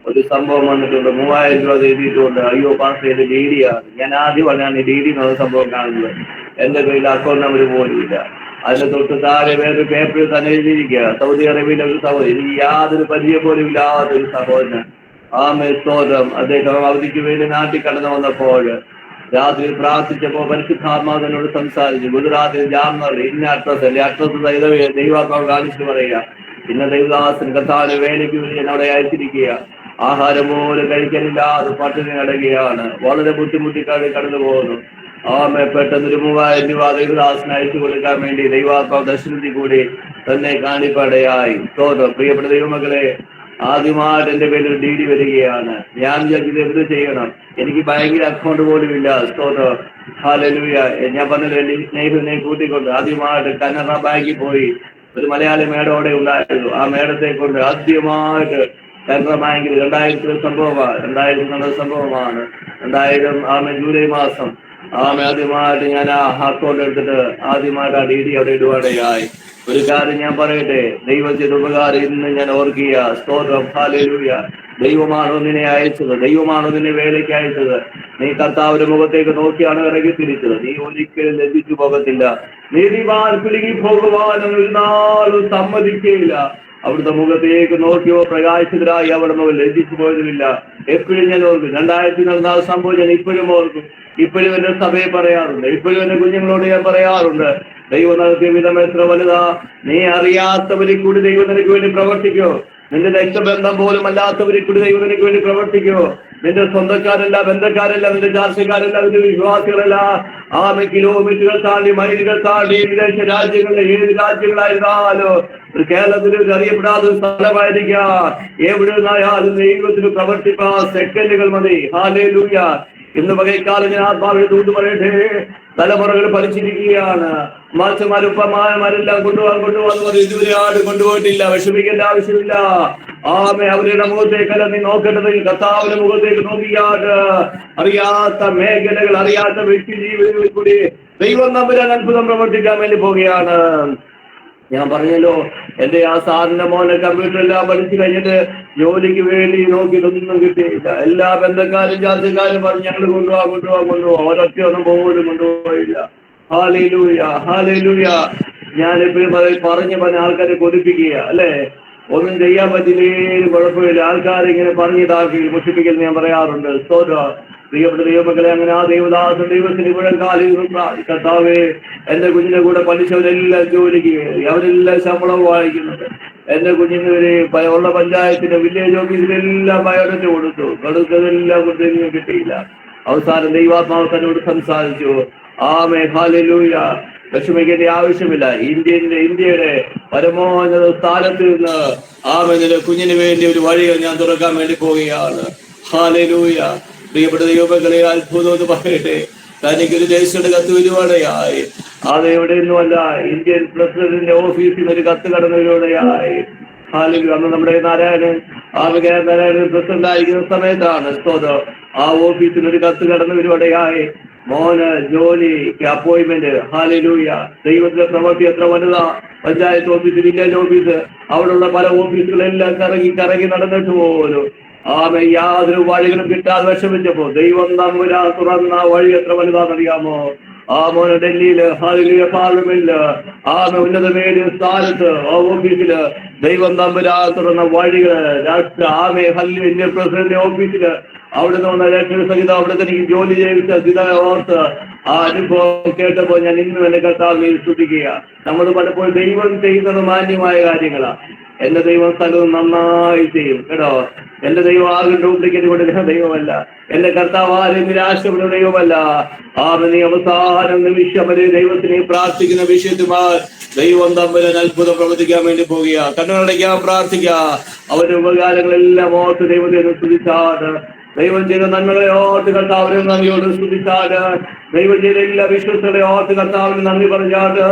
Speaker 3: ഒരു സംഭവം വന്നിട്ടുണ്ട്, 3000 രൂപ എഴുതിയിട്ടുണ്ട്. അയ്യോ പാസ് ചെയ്ത് DD ആണ്. ഞാൻ ആദ്യമാണ് DD എന്നുള്ള സംഭവം കാണുന്നത്. എന്റെ കയ്യിൽ അക്കൗണ്ട് നമ്പർ പോലും ഇല്ല. അതിന്റെ തൊട്ട് താഴെ വേറൊരു പേപ്പറിൽ തന്നെ എഴുതിയിരിക്കുക, സൗദി അറേബ്യയിലെ ഒരു സഹോദരൻ, എനിക്ക് യാതൊരു പരിചയം പോലും ഇല്ലാത്തൊരു സഹോദരൻ. സ്തോത്രം. അദ്ദേഹം അവധിക്ക് വേണ്ടി നാട്ടിൽ കടന്നു വന്നപ്പോൾ രാത്രി പ്രാർത്ഥിച്ചപ്പോ പരിശുദ്ധാത്മാവിനോട് സംസാരിച്ചു. ഗുജറാത്തിൽ ജാംനഗർ ഇന്ന അഡ്രസ് ദൈവാത്മാവ് കാണിച്ചിട്ട് പറയുക, ഇന്ന ദൈവദാസൻ കർത്താവിന്റെ വേലയ്ക്ക് വേണ്ടി അവിടെ അയച്ചിരിക്കുക. ആഹാരം പോലും കഴിക്കാനില്ലാതെ പട്ടിണി കിടക്കുകയാണ്. വളരെ ബുദ്ധിമുട്ടിക്കാതെ കടന്നു പോകുന്നു. പെട്ടെന്നൊരു 3000 രൂപ ദൈവദാസന് അയച്ചു കൊടുക്കാൻ വേണ്ടി ദൈവാത്മാവ് ദർശനത്തിൽ കൂടി തന്നെ കാണിപ്പടയായി. സ്തോത്രം. പ്രിയപ്പെട്ട ദൈവമക്കളെ, ആദ്യമായിട്ട് എന്റെ പേരിൽ DD വരികയാണ്. ഞാൻ വിചാരിച്ചത് എന്ത് ചെയ്യണം, എനിക്ക് ഭയങ്കര അക്കൗണ്ട് പോലും ഇല്ല. സ്തോത്രം. ഹല്ലേലൂയ. ഞാൻ പറഞ്ഞത് എന്റെ സ്നേഹിതനെ കൂട്ടിക്കൊണ്ട് ആദ്യമായിട്ട് കനറ ബാങ്കിൽ പോയി. ഒരു മലയാളി മേഡം അവിടെ ഉണ്ടായിരുന്നു. ആ മേഡത്തെ കൊണ്ട് ആദ്യമായിട്ട് കേരള ബാങ്കിൽ 2000 സംഭവമാണ്, 2000 നടന്ന സംഭവമാണ്. 2000 ജൂലൈ മാസം ആദ്യമായിട്ട് ഞാൻ ആ അക്കൗണ്ട് എടുത്തിട്ട് ആദ്യമായിട്ട് ആ DD അവിടെ ഇടുവാടയായി. ഒരു കാര്യം ഞാൻ പറയട്ടെ, ദൈവം ചെയ്ത ഉപകാരം ഇന്ന് ഞാൻ ഓർക്കുക. സ്തോത്രം, ഹല്ലേലൂയ. ദൈവമാണോ നിന്നെ അയച്ചത്? ദൈവമാണോ നിന്നെ വേലയ്ക്ക് അയച്ചത്? നീ കർത്താവിന്റെ മുഖത്തേക്ക് നോക്കിയാണ് ഇറങ്ങി തിരിച്ചത്. നീ ഒരിക്കലും ലജ്ജിച്ചു പോകത്തില്ല. നീതിമാൻ കുലുങ്ങി പോകുവാനും ഒരു നാളും സമ്മതിക്കുകയില്ല. അവിടുത്തെ മുഖത്തേക്ക് നോക്കിയോ പ്രകാശിതരായി അവിടുന്ന് ലജ്ജിച്ചു പോയതുമില്ല. എപ്പോഴും ഞാൻ ഓർക്കും. 2000 നടന്ന ആ സംഭവം ഞാൻ ഇപ്പോഴും ഓർക്കും. ഇപ്പോഴും എന്റെ സഭയെ പറയാറുണ്ട്, ഇപ്പോഴും എന്റെ കുഞ്ഞുങ്ങളോട് ഞാൻ പറയാറുണ്ട്. ദൈവം നടത്തിയ വിധം എത്ര വലുതാ. നീ അറിയാത്തവരിൽ കൂടി ദൈവം നിനക്ക് വേണ്ടി പ്രവർത്തിക്കോ. നിന്റെ രക്തബന്ധം പോലും അല്ലാത്തവരിൽ കൂടി ദൈവം നിനക്ക് വേണ്ടി പ്രവർത്തിക്കോ. നിന്റെ സ്വന്തക്കാരല്ല, ബന്ധക്കാരല്ല, നിന്റെ ചാർച്ചക്കാരല്ല, നിന്റെ വിശ്വാസികളല്ല. കിലോമീറ്ററുകൾ താണ്ടി, മൈലുകൾ താണ്ടി, വിദേശ രാജ്യങ്ങളിലെ ഏത് രാജ്യങ്ങളായിരുന്നാലോ കേരളത്തിൽ അറിയപ്പെടാത്ത സ്ഥലമായിരിക്കാം. എവിടെ നിന്നായാലും ദൈവത്തിന് പ്രവർത്തിക്കാൻ സെക്കൻഡുകൾ മതി. ഹല്ലേലൂയ. ഇന്ന് പകൽക്കാലം ഞാൻ ആത്മാവിനെ തൂത്ത് പറയട്ടെ, തലമുറകൾ പഠിച്ചിരിക്കുകയാണ്. മാച്ചമാരുപ്പമാരെല്ലാം കൊണ്ടുപോകാൻ ഇതുവരെ ആട് കൊണ്ടുപോയിട്ടില്ല. വിഷമിക്കേണ്ട ആവശ്യമില്ല. അവരുടെ മുഖത്തേക്കല്ല നീ നോക്കേണ്ടത്, കർത്താവിന്റെ മുഖത്തേക്ക് നോക്കിയാട്. അറിയാത്ത മേഖലകൾ, അറിയാത്ത വ്യക്തി ജീവിതങ്ങളിൽ കൂടി ദൈവം തമ്പുരാൻ അത്ഭുതം പ്രവർത്തിക്കാൻ വേണ്ടി പോവുകയാണ്. ഞാൻ പറഞ്ഞല്ലോ, എന്റെ ആ സാറിന്റെ മോനെ കമ്പ്യൂട്ടർ എല്ലാം പഠിച്ചു കഴിഞ്ഞിട്ട് ജോലിക്ക് വേണ്ടി നോക്കിയിട്ടൊന്നും കിട്ടിയില്ല. എല്ലാ ബന്ധക്കാരും ജാതിക്കാരും പറഞ്ഞ് ഞങ്ങൾ കൊണ്ടുപോവാ ഒരൊറ്റയൊന്നും പോലും കൊണ്ടുപോയില്ല. Hallelujah, hallelujah. ഞാനിപ്പോഴും പറഞ്ഞ ആൾക്കാരെ കൊതിപ്പിക്കുക അല്ലേ. ഒന്നും ചെയ്യാൻ പറ്റില്ലേലും കുഴപ്പമില്ല. ആൾക്കാരിങ്ങനെ പറഞ്ഞിതാക്കി മുഷിപ്പിക്കൽ ഞാൻ പറയാറുണ്ട്. പ്രിയപ്പെട്ട ദൈവമക്കളെ, അങ്ങനെ ആ ദൈവദാസൻ ദൈവത്തിന് മുഴങ്കാലിൽ കർത്താവേ, എന്റെ കുഞ്ഞിന്റെ കൂടെ പഠിച്ചവരെല്ലാം ജോലിക്ക് കയറി, അവരെല്ലാം ശമ്പളം വാങ്ങിക്കുന്നുണ്ട്. എന്റെ കുഞ്ഞിന് ഉള്ള പഞ്ചായത്തിന്റെ വില്ലേജ് ഓഫീസിലെല്ലാം ബയോഡേറ്റ കൊടുത്തതെല്ലാം കൊടുത്തൊന്നും കിട്ടിയില്ല. അവസാനം ദൈവാത്മാവ് തന്നോട് സംസാരിച്ചു. ഹല്ലേലൂയ. വിഷമിക്കേണ്ട ആവശ്യമില്ല. ഇന്ത്യയുടെ പരമോന്നത സ്ഥാനത്ത് നിന്ന് നിന്റെ കുഞ്ഞിന് വേണ്ടി ഒരു വഴികൾ ഞാൻ തുറക്കാൻ വേണ്ടി പോവുകയാണ്. ഹല്ലേലൂയ. പ്രിയപ്പെട്ട ദൈവമക്കളെ, അത്ഭുതം എന്ന് പറയട്ടെ, തനിക്കൊരു ദേശയുടെ കത്ത് വരുവാടയായി. അത് എവിടെയൊന്നുമല്ല, ഇന്ത്യൻ പ്രസിഡന്റിന്റെ ഓഫീസിൽ നിന്ന് ഒരു കത്ത് കടന്നവരോടെയായി. അന്ന് നമ്മുടെ നാരായണൻ പ്രസിഡന്റ് ആയിരിക്കുന്ന സമയത്താണ് ആ ഓഫീസിൽ ഒരു കത്ത് കടന്നു വരുവാടയായി. മോന് ജോലിക്ക് അപ്പോയിന്റ്മെന്റ്. ഹല്ലേലൂയ. ദൈവത്തിന്റെ പ്രവൃത്തി എത്ര വലുതാ. പഞ്ചായത്ത് ഓഫീസ്, വില്ലേജ് ഓഫീസ്, അവിടെയുള്ള പല ഓഫീസുകളെല്ലാം കറങ്ങി നടന്നിട്ട് പോലും യാതൊരു വഴികളും കിട്ടാതെ വിഷമിച്ചപ്പോ ദൈവം തമ്പുരാൻ തുറന്ന വഴി എത്ര വലുതാണെന്നറിയാമോ? മോന് ഡൽഹിയില് ഹല്ലേലൂയ പാർലമെന്റില് ഉന്നതമേറിയ സ്ഥാനത്ത് ഓഫീസില് ദൈവം തമ്പുരാൻ തുറന്ന വഴികള്. ഇന്ത്യൻ പ്രസിഡന്റ് ഓഫീസില് അവിടുന്ന് വന്ന രക്ഷണ സഹിതം അവിടെ തനിക്ക് ജോലി ചെയ്ത ഓർത്ത് ആ അനുഭവം കേട്ടപ്പോ ഞാൻ ഇന്നും എന്റെ കർത്താവിനെ സ്തുതിക്കുക. നമ്മൾ പലപ്പോഴും ദൈവം ചെയ്യുന്നത് മാന്യമായ കാര്യങ്ങളാണ്. എന്റെ ദൈവം സ്ഥലവും നന്നായി ചെയ്യും കേട്ടോ. എന്റെ ദൈവം ആകെ ഡ്യൂപ്ലിക്കേറ്റ് കൊടുക്കുന്ന ദൈവമല്ല. എന്റെ കർത്താവ് ആരും നിരാശപ്പെടുന്ന ദൈവമല്ല. നീ അവസാനം നിമിഷം വരെ ദൈവത്തിനെ പ്രാർത്ഥിക്കുന്ന വിഷയത്തുമായി ദൈവം തമ്പുരാൻ അത്ഭുതം പ്രവർത്തിക്കാൻ വേണ്ടി പോവുക. കണ്ണടയ്ക്കാൻ പ്രാർത്ഥിക്കുക. അവരുടെ ഉപകാരങ്ങളെല്ലാം ഓർത്ത് ദൈവത്തെ സ്തുതിച്ചാട്. ദൈവം ചെയ്ത നന്മകളെ ഓർത്ത് കർത്താവിനെ നന്ദിയോട് സ്തുതിച്ചാട്. ദൈവം ചെയ്ത എല്ലാ വിശ്വസങ്ങളെ ഓർത്ത് കർത്താവിന് നന്ദി പറഞ്ഞാട്.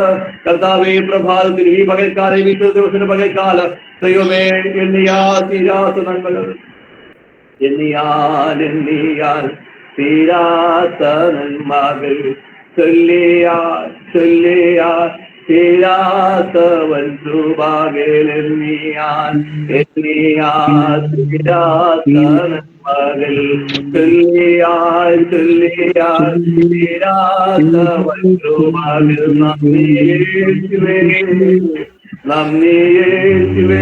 Speaker 3: കർത്താവ് ഈ പ്രഭാതത്തിൽ, ഈ പകൽക്കാലം, ഈ വിശ്വ ദിവസത്തിന്റെ പകൽക്കാലം ദൈവമേ തീരാത്ത നന്മകൾ, എണ്ണിയാൽ തീരാത്ത നന്മകൾ, ചൊല്ലിയാൽ തീരാത്തവൻ കൃപകളെണ്ണിയാൽ തീരാത്ത നന്മകൾ, ചൊല്ലിയാൽ തീരാത്തവൻ കൃപകൾ. നന്ദി യേശുവേ,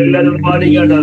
Speaker 3: എല്ലാവരും പാടിക്കണ്ട.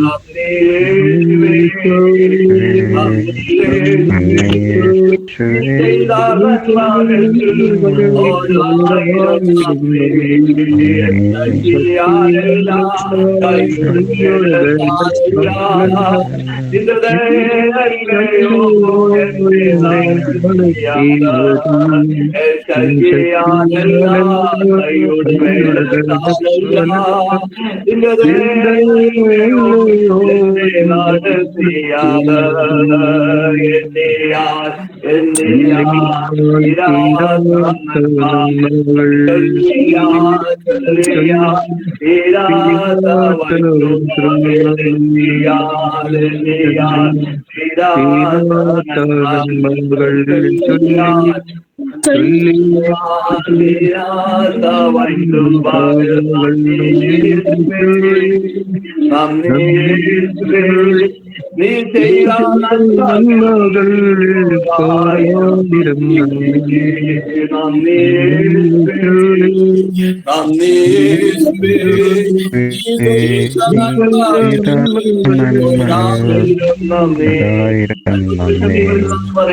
Speaker 3: നീ ചെയ്ത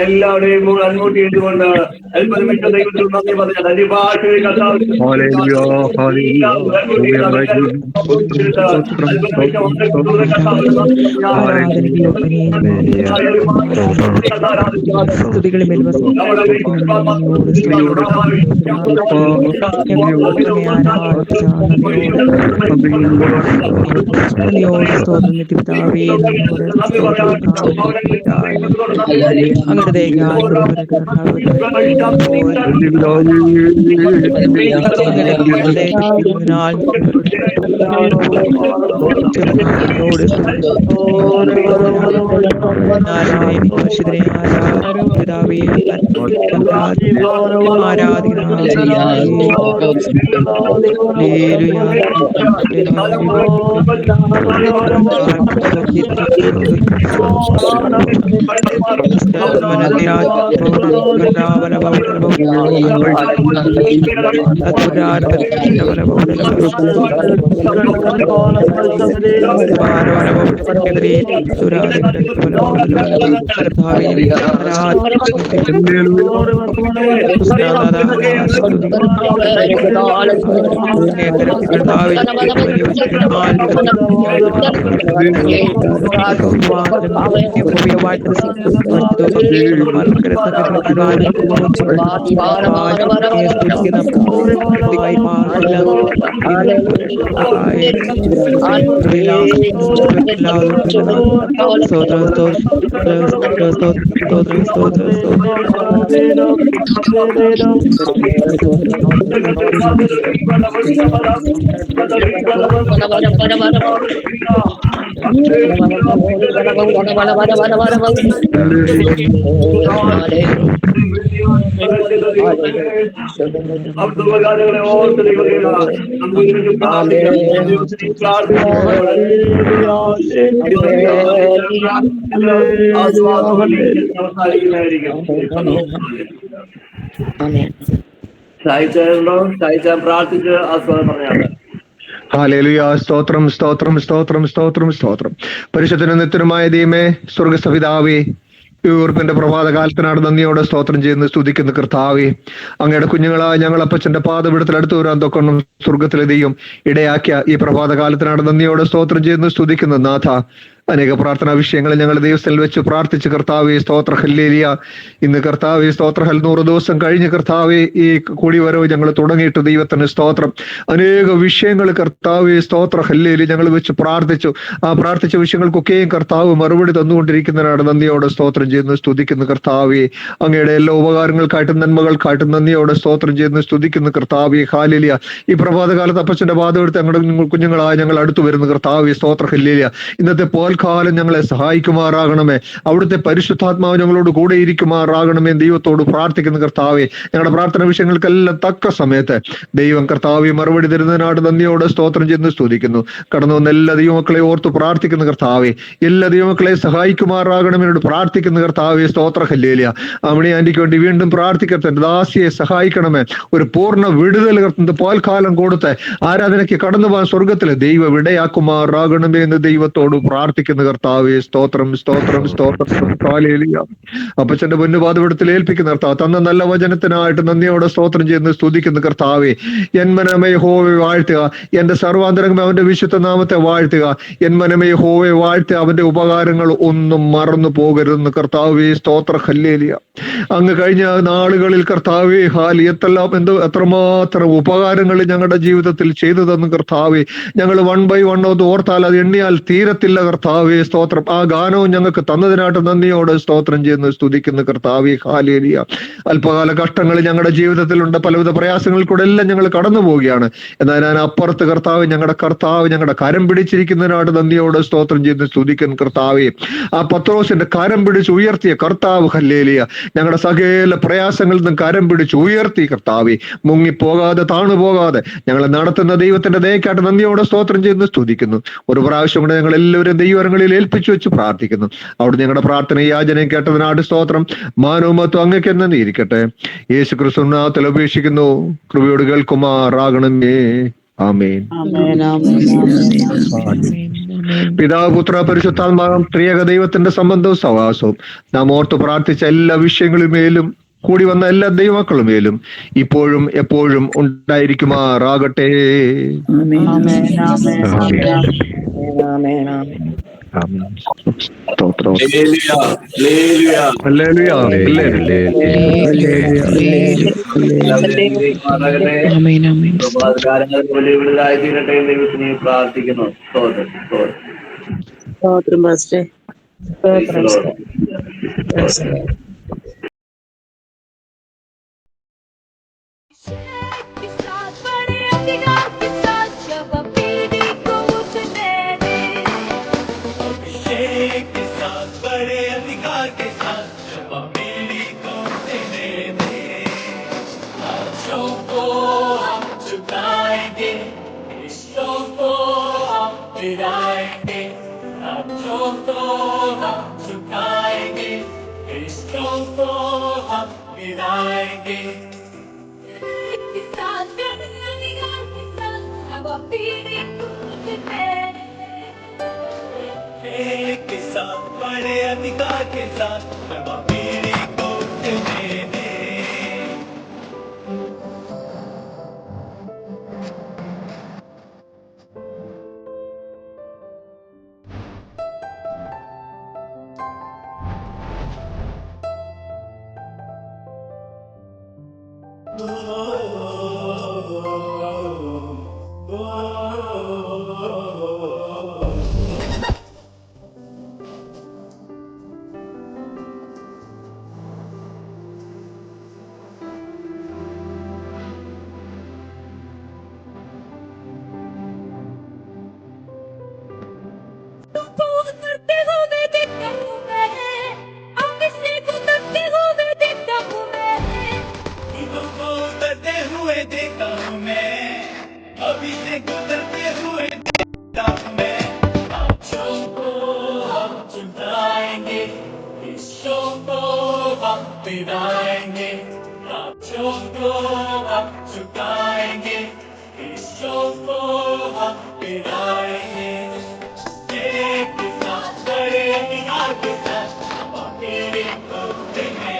Speaker 3: എല്ലാവരെയും അങ്ങോട്ട് ചെയ്തുകൊണ്ട് അല്പനിമിഷ ദൈവത്തിൽ നന്ദി പറഞ്ഞാൽ അരിഭാഷയിൽ അബ്ദുൽകാരെ ഓർത്ത് സായിച്ചാൻ പ്രാർത്ഥിച്ച് ആസ്വാദം പറഞ്ഞാണ്.
Speaker 8: ഹല്ലേലൂയ. സ്തോത്രം സ്തോത്രം സ്തോത്രം സ്തോത്രം സ്തോത്രം. പരിശുദ്ധനും നിത്യനുമായ ദൈവമേ, സ്വർഗസ്ഥപിതാവേ, ഈ ഉയർപ്പിന്റെ പ്രഭാതകാലത്തിനാട് നന്ദിയോടെ സ്തോത്രം ചെയ്യുന്നു, സ്തുതിക്കുന്നു കർത്താവേ. അങ്ങയുടെ കുഞ്ഞുങ്ങളായ ഞങ്ങൾ അപ്പച്ചന്റെ പാദപീഠത്തിൽ അടുത്തു വരാൻ തൊക്കണം സ്വർഗത്തിലെ ദൈവം ഇടയാക്കിയ ഈ പ്രഭാതകാലത്തിനാട് നന്ദിയോടെ സ്തോത്രം ചെയ്യുന്നു, സ്തുതിക്കുന്നു നാഥ. അനേക പ്രാർത്ഥനാ വിഷയങ്ങൾ ഞങ്ങൾ ദൈവസ്ഥയിൽ വെച്ച് പ്രാർത്ഥിച്ച് കർത്താവേ സ്തോത്ര ഹല്ലേലൂയ. ഇന്ന് കർത്താവേ സ്തോത്ര 100 ദിവസം കഴിഞ്ഞ് കർത്താവേ ഈ കൂടിവരവ് ഞങ്ങൾ തുടങ്ങിയിട്ട് ദൈവത്തിന് സ്തോത്രം. അനേക വിഷയങ്ങൾ കർത്താവേ സ്തോത്ര ഹല്ലേലൂയ ഞങ്ങൾ വെച്ച് പ്രാർത്ഥിച്ചു. ആ പ്രാർത്ഥിച്ച വിഷയങ്ങൾക്കൊക്കെയും കർത്താവ് മറുപടി തന്നുകൊണ്ടിരിക്കുന്നതിനാണ് നന്ദിയോടെ സ്തോത്രം ചെയ്യുന്നു, സ്തുതിക്കുന്നു കർത്താവേ. അങ്ങയുടെ എല്ലാ ഉപകാരങ്ങൾക്കായിട്ടും നന്മകൾക്കായിട്ടും നന്ദിയോടെ സ്തോത്രം ചെയ്യുന്നു, സ്തുതിക്കുന്നു കർത്താവേ. ഹല്ലേലൂയ. ഈ പ്രഭാതകാലത്ത് അപ്പച്ചന്റെ പാദമെടുത്ത് ഞങ്ങളുടെ കുഞ്ഞുങ്ങളായ ഞങ്ങൾ അടുത്തു വരുന്നു കർത്താവേ സ്തോത്ര ഹല്ലേലൂയ. ഇന്നത്തെ കാലം ഞങ്ങളെ സഹായിക്കുമാറാകണമേ. അവിടുത്തെ പരിശുദ്ധാത്മാവ് ഞങ്ങളോട് കൂടെ ഇരിക്കുമാറാകണമേ. ദൈവത്തോട് പ്രാർത്ഥിക്കുന്ന കർത്താവേ, ഞങ്ങളുടെ പ്രാർത്ഥന വിഷയങ്ങൾക്കെല്ലാം തക്ക സമയത്ത് ദൈവം കർത്താവെ മറുപടി തരുന്നതിനാട് നന്ദിയോടെ സ്തോത്രം ചെയ്യുന്നു, സ്തുതിക്കുന്നു. കടന്നു വന്ന എല്ലാ ദൈവമക്കളെ ഓർത്ത് പ്രാർത്ഥിക്കുന്ന കർത്താവെ, എല്ലാ ദൈവമക്കളെ സഹായിക്കുമാറാകണമേ പ്രാർത്ഥിക്കുന്ന കർത്താവെ സ്തോത്ര ഹല്ലേലൂയ. അമ്മണി ആന്റിക്ക് വേണ്ടി വീണ്ടും പ്രാർത്ഥിക്കട്ടെ. ദാസിയെ സഹായിക്കണമേ. ഒരു പൂർണ്ണ വിടുതൽ പോൽക്കാലം കൊടുത്ത് ആരാധനയ്ക്ക് കടന്നു പോകാൻ സ്വർഗത്തിലെ ദൈവം ഇടയാക്കുമാറാകണമേ എന്ന് ദൈവത്തോട് പ്രാർത്ഥിക്കുന്നു. സ്തുതിക്കുന്ന കർത്താവെ സ്തോത്രം സ്തോത്രം സ്തോത്രം ഹല്ലേലൂയ. അപ്പച്ചന്റെ പൊന്നുപാദപീഠത്തിൽ ഏൽപ്പിക്കുന്ന കർത്താവ് തന്ന നല്ല വചനത്തിനായിട്ട് നന്ദിയോടെ സ്തോത്രം ചെയ്യുന്ന സ്തുതിക്കുന്ന കർത്താവെ എൻ മനമേ യഹോവയെ വാഴ്ത്തുക, എന്റെ സർവാന്തരംഗമേ അവന്റെ വിശുദ്ധ നാമത്തെ വാഴ്ത്തുക. എൻ മനമേ യഹോവയെ വാഴ്ത്തുക, അവന്റെ ഉപകാരങ്ങൾ ഒന്നും മറന്നു പോകരുതെന്ന് കർത്താവെ സ്തോത്ര ഹല്ലേലൂയ. അങ്ങ് കഴിഞ്ഞ നാളുകളിൽ കർത്താവെ എത്രമാത്രം ഉപകാരങ്ങൾ ഞങ്ങളുടെ ജീവിതത്തിൽ ചെയ്തു തന്നു കർത്താവെ. ഞങ്ങൾ 1 by 1 അത് ഓർത്താൽ അത് എണ്ണിയാൽ തീരത്തില്ല കർത്താവെ സ്തോത്രം. ആ ഗാനവും ഞങ്ങൾക്ക് തന്നതിനായിട്ട് നന്ദിയോടെ സ്തോത്രം ചെയ്യുന്നു സ്തുതിക്കുന്നു കർത്താവെ ഹല്ലേലൂയ. അല്പകാല കഷ്ടങ്ങൾ ഞങ്ങളുടെ ജീവിതത്തിലുണ്ട്, പലവിധ പ്രയാസങ്ങളിൽ കൂടെ എല്ലാം ഞങ്ങൾ കടന്നു പോവുകയാണ്. എന്നാൽ ഞാൻ അപ്പുറത്ത് കർത്താവ് ഞങ്ങളുടെ കരം പിടിച്ചിരിക്കുന്നതിനായിട്ട് നന്ദിയോടെ സ്തോത്രം ചെയ്യുന്നു സ്തുതിക്കുന്നു കർത്താവെ. ആ പത്രോസിന്റെ കരം പിടിച്ച് ഉയർത്തിയ കർത്താവ് ഹല്ലേലൂയ. ഞങ്ങളുടെ സകല പ്രയാസങ്ങളിൽ നിന്നും കരം പിടിച്ച് ഉയർത്തി കർത്താവെ. മുങ്ങിപ്പോകാതെ താണുപോകാതെ ഞങ്ങളെ നടത്തുന്ന ദൈവത്തിന്റെ ദയക്കായിട്ട് നന്ദിയോടെ സ്തോത്രം ചെയ്യുന്നു സ്തുതിക്കുന്നു. ഒരു പ്രാവശ്യം കൂടെ ഞങ്ങൾ എല്ലാവരും ദൈവങ്ങളിൽ ഏൽപ്പിച്ചു വെച്ച് പ്രാർത്ഥിക്കുന്നു. അവിടെ ഞങ്ങളുടെ പ്രാർത്ഥന യാചനയും കേട്ടതിനായിട്ട് സ്തോത്രം. മാനവും മത്തും അങ്ങേക്ക് തന്നെ ഇരിക്കട്ടെ. യേശു ക്രിസ്തുനാമത്തിൽ അപേക്ഷിക്കുന്നു, കൃപയോട് കേൾക്കുമാറാകണമേ. ആമേൻ. പിതാവ് പുത്ര പരിശുദ്ധാത്മാവും ത്രിയേക ദൈവത്തിന്റെ സംബന്ധവും സഹവാസവും നാം ഓർത്ത് പ്രാർത്ഥിച്ച എല്ലാ വിഷയങ്ങളുമേലും കൂടി വന്ന എല്ലാ ദൈവമക്കളുമേലും ഇപ്പോഴും എപ്പോഴും ഉണ്ടായിരിക്കുമാറാകട്ടെ.
Speaker 3: തീരട്ടെ ദൈവത്തിനെ പ്രാർത്ഥിക്കുന്നു. സ്തോത്രം
Speaker 1: बड़े अधिकार के साथ पीढ़ी को देने देखता हूँ मैं, अभी से गुजरते हुए देखता हूँ मैं। आँखों को हम चुराएंगे, ईशो को हम पिराएंगे, आँखों को हम चुकाएंगे, ईशो को हम पिराएंगे। एक साथ बड़े अधिकार के साथ पीढ़ी को देने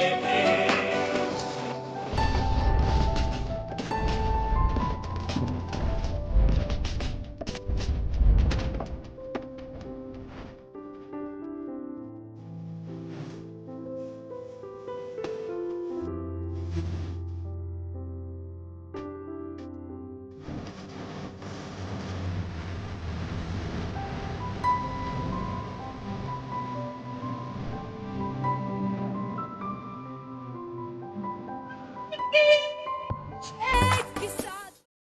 Speaker 10: Thank you.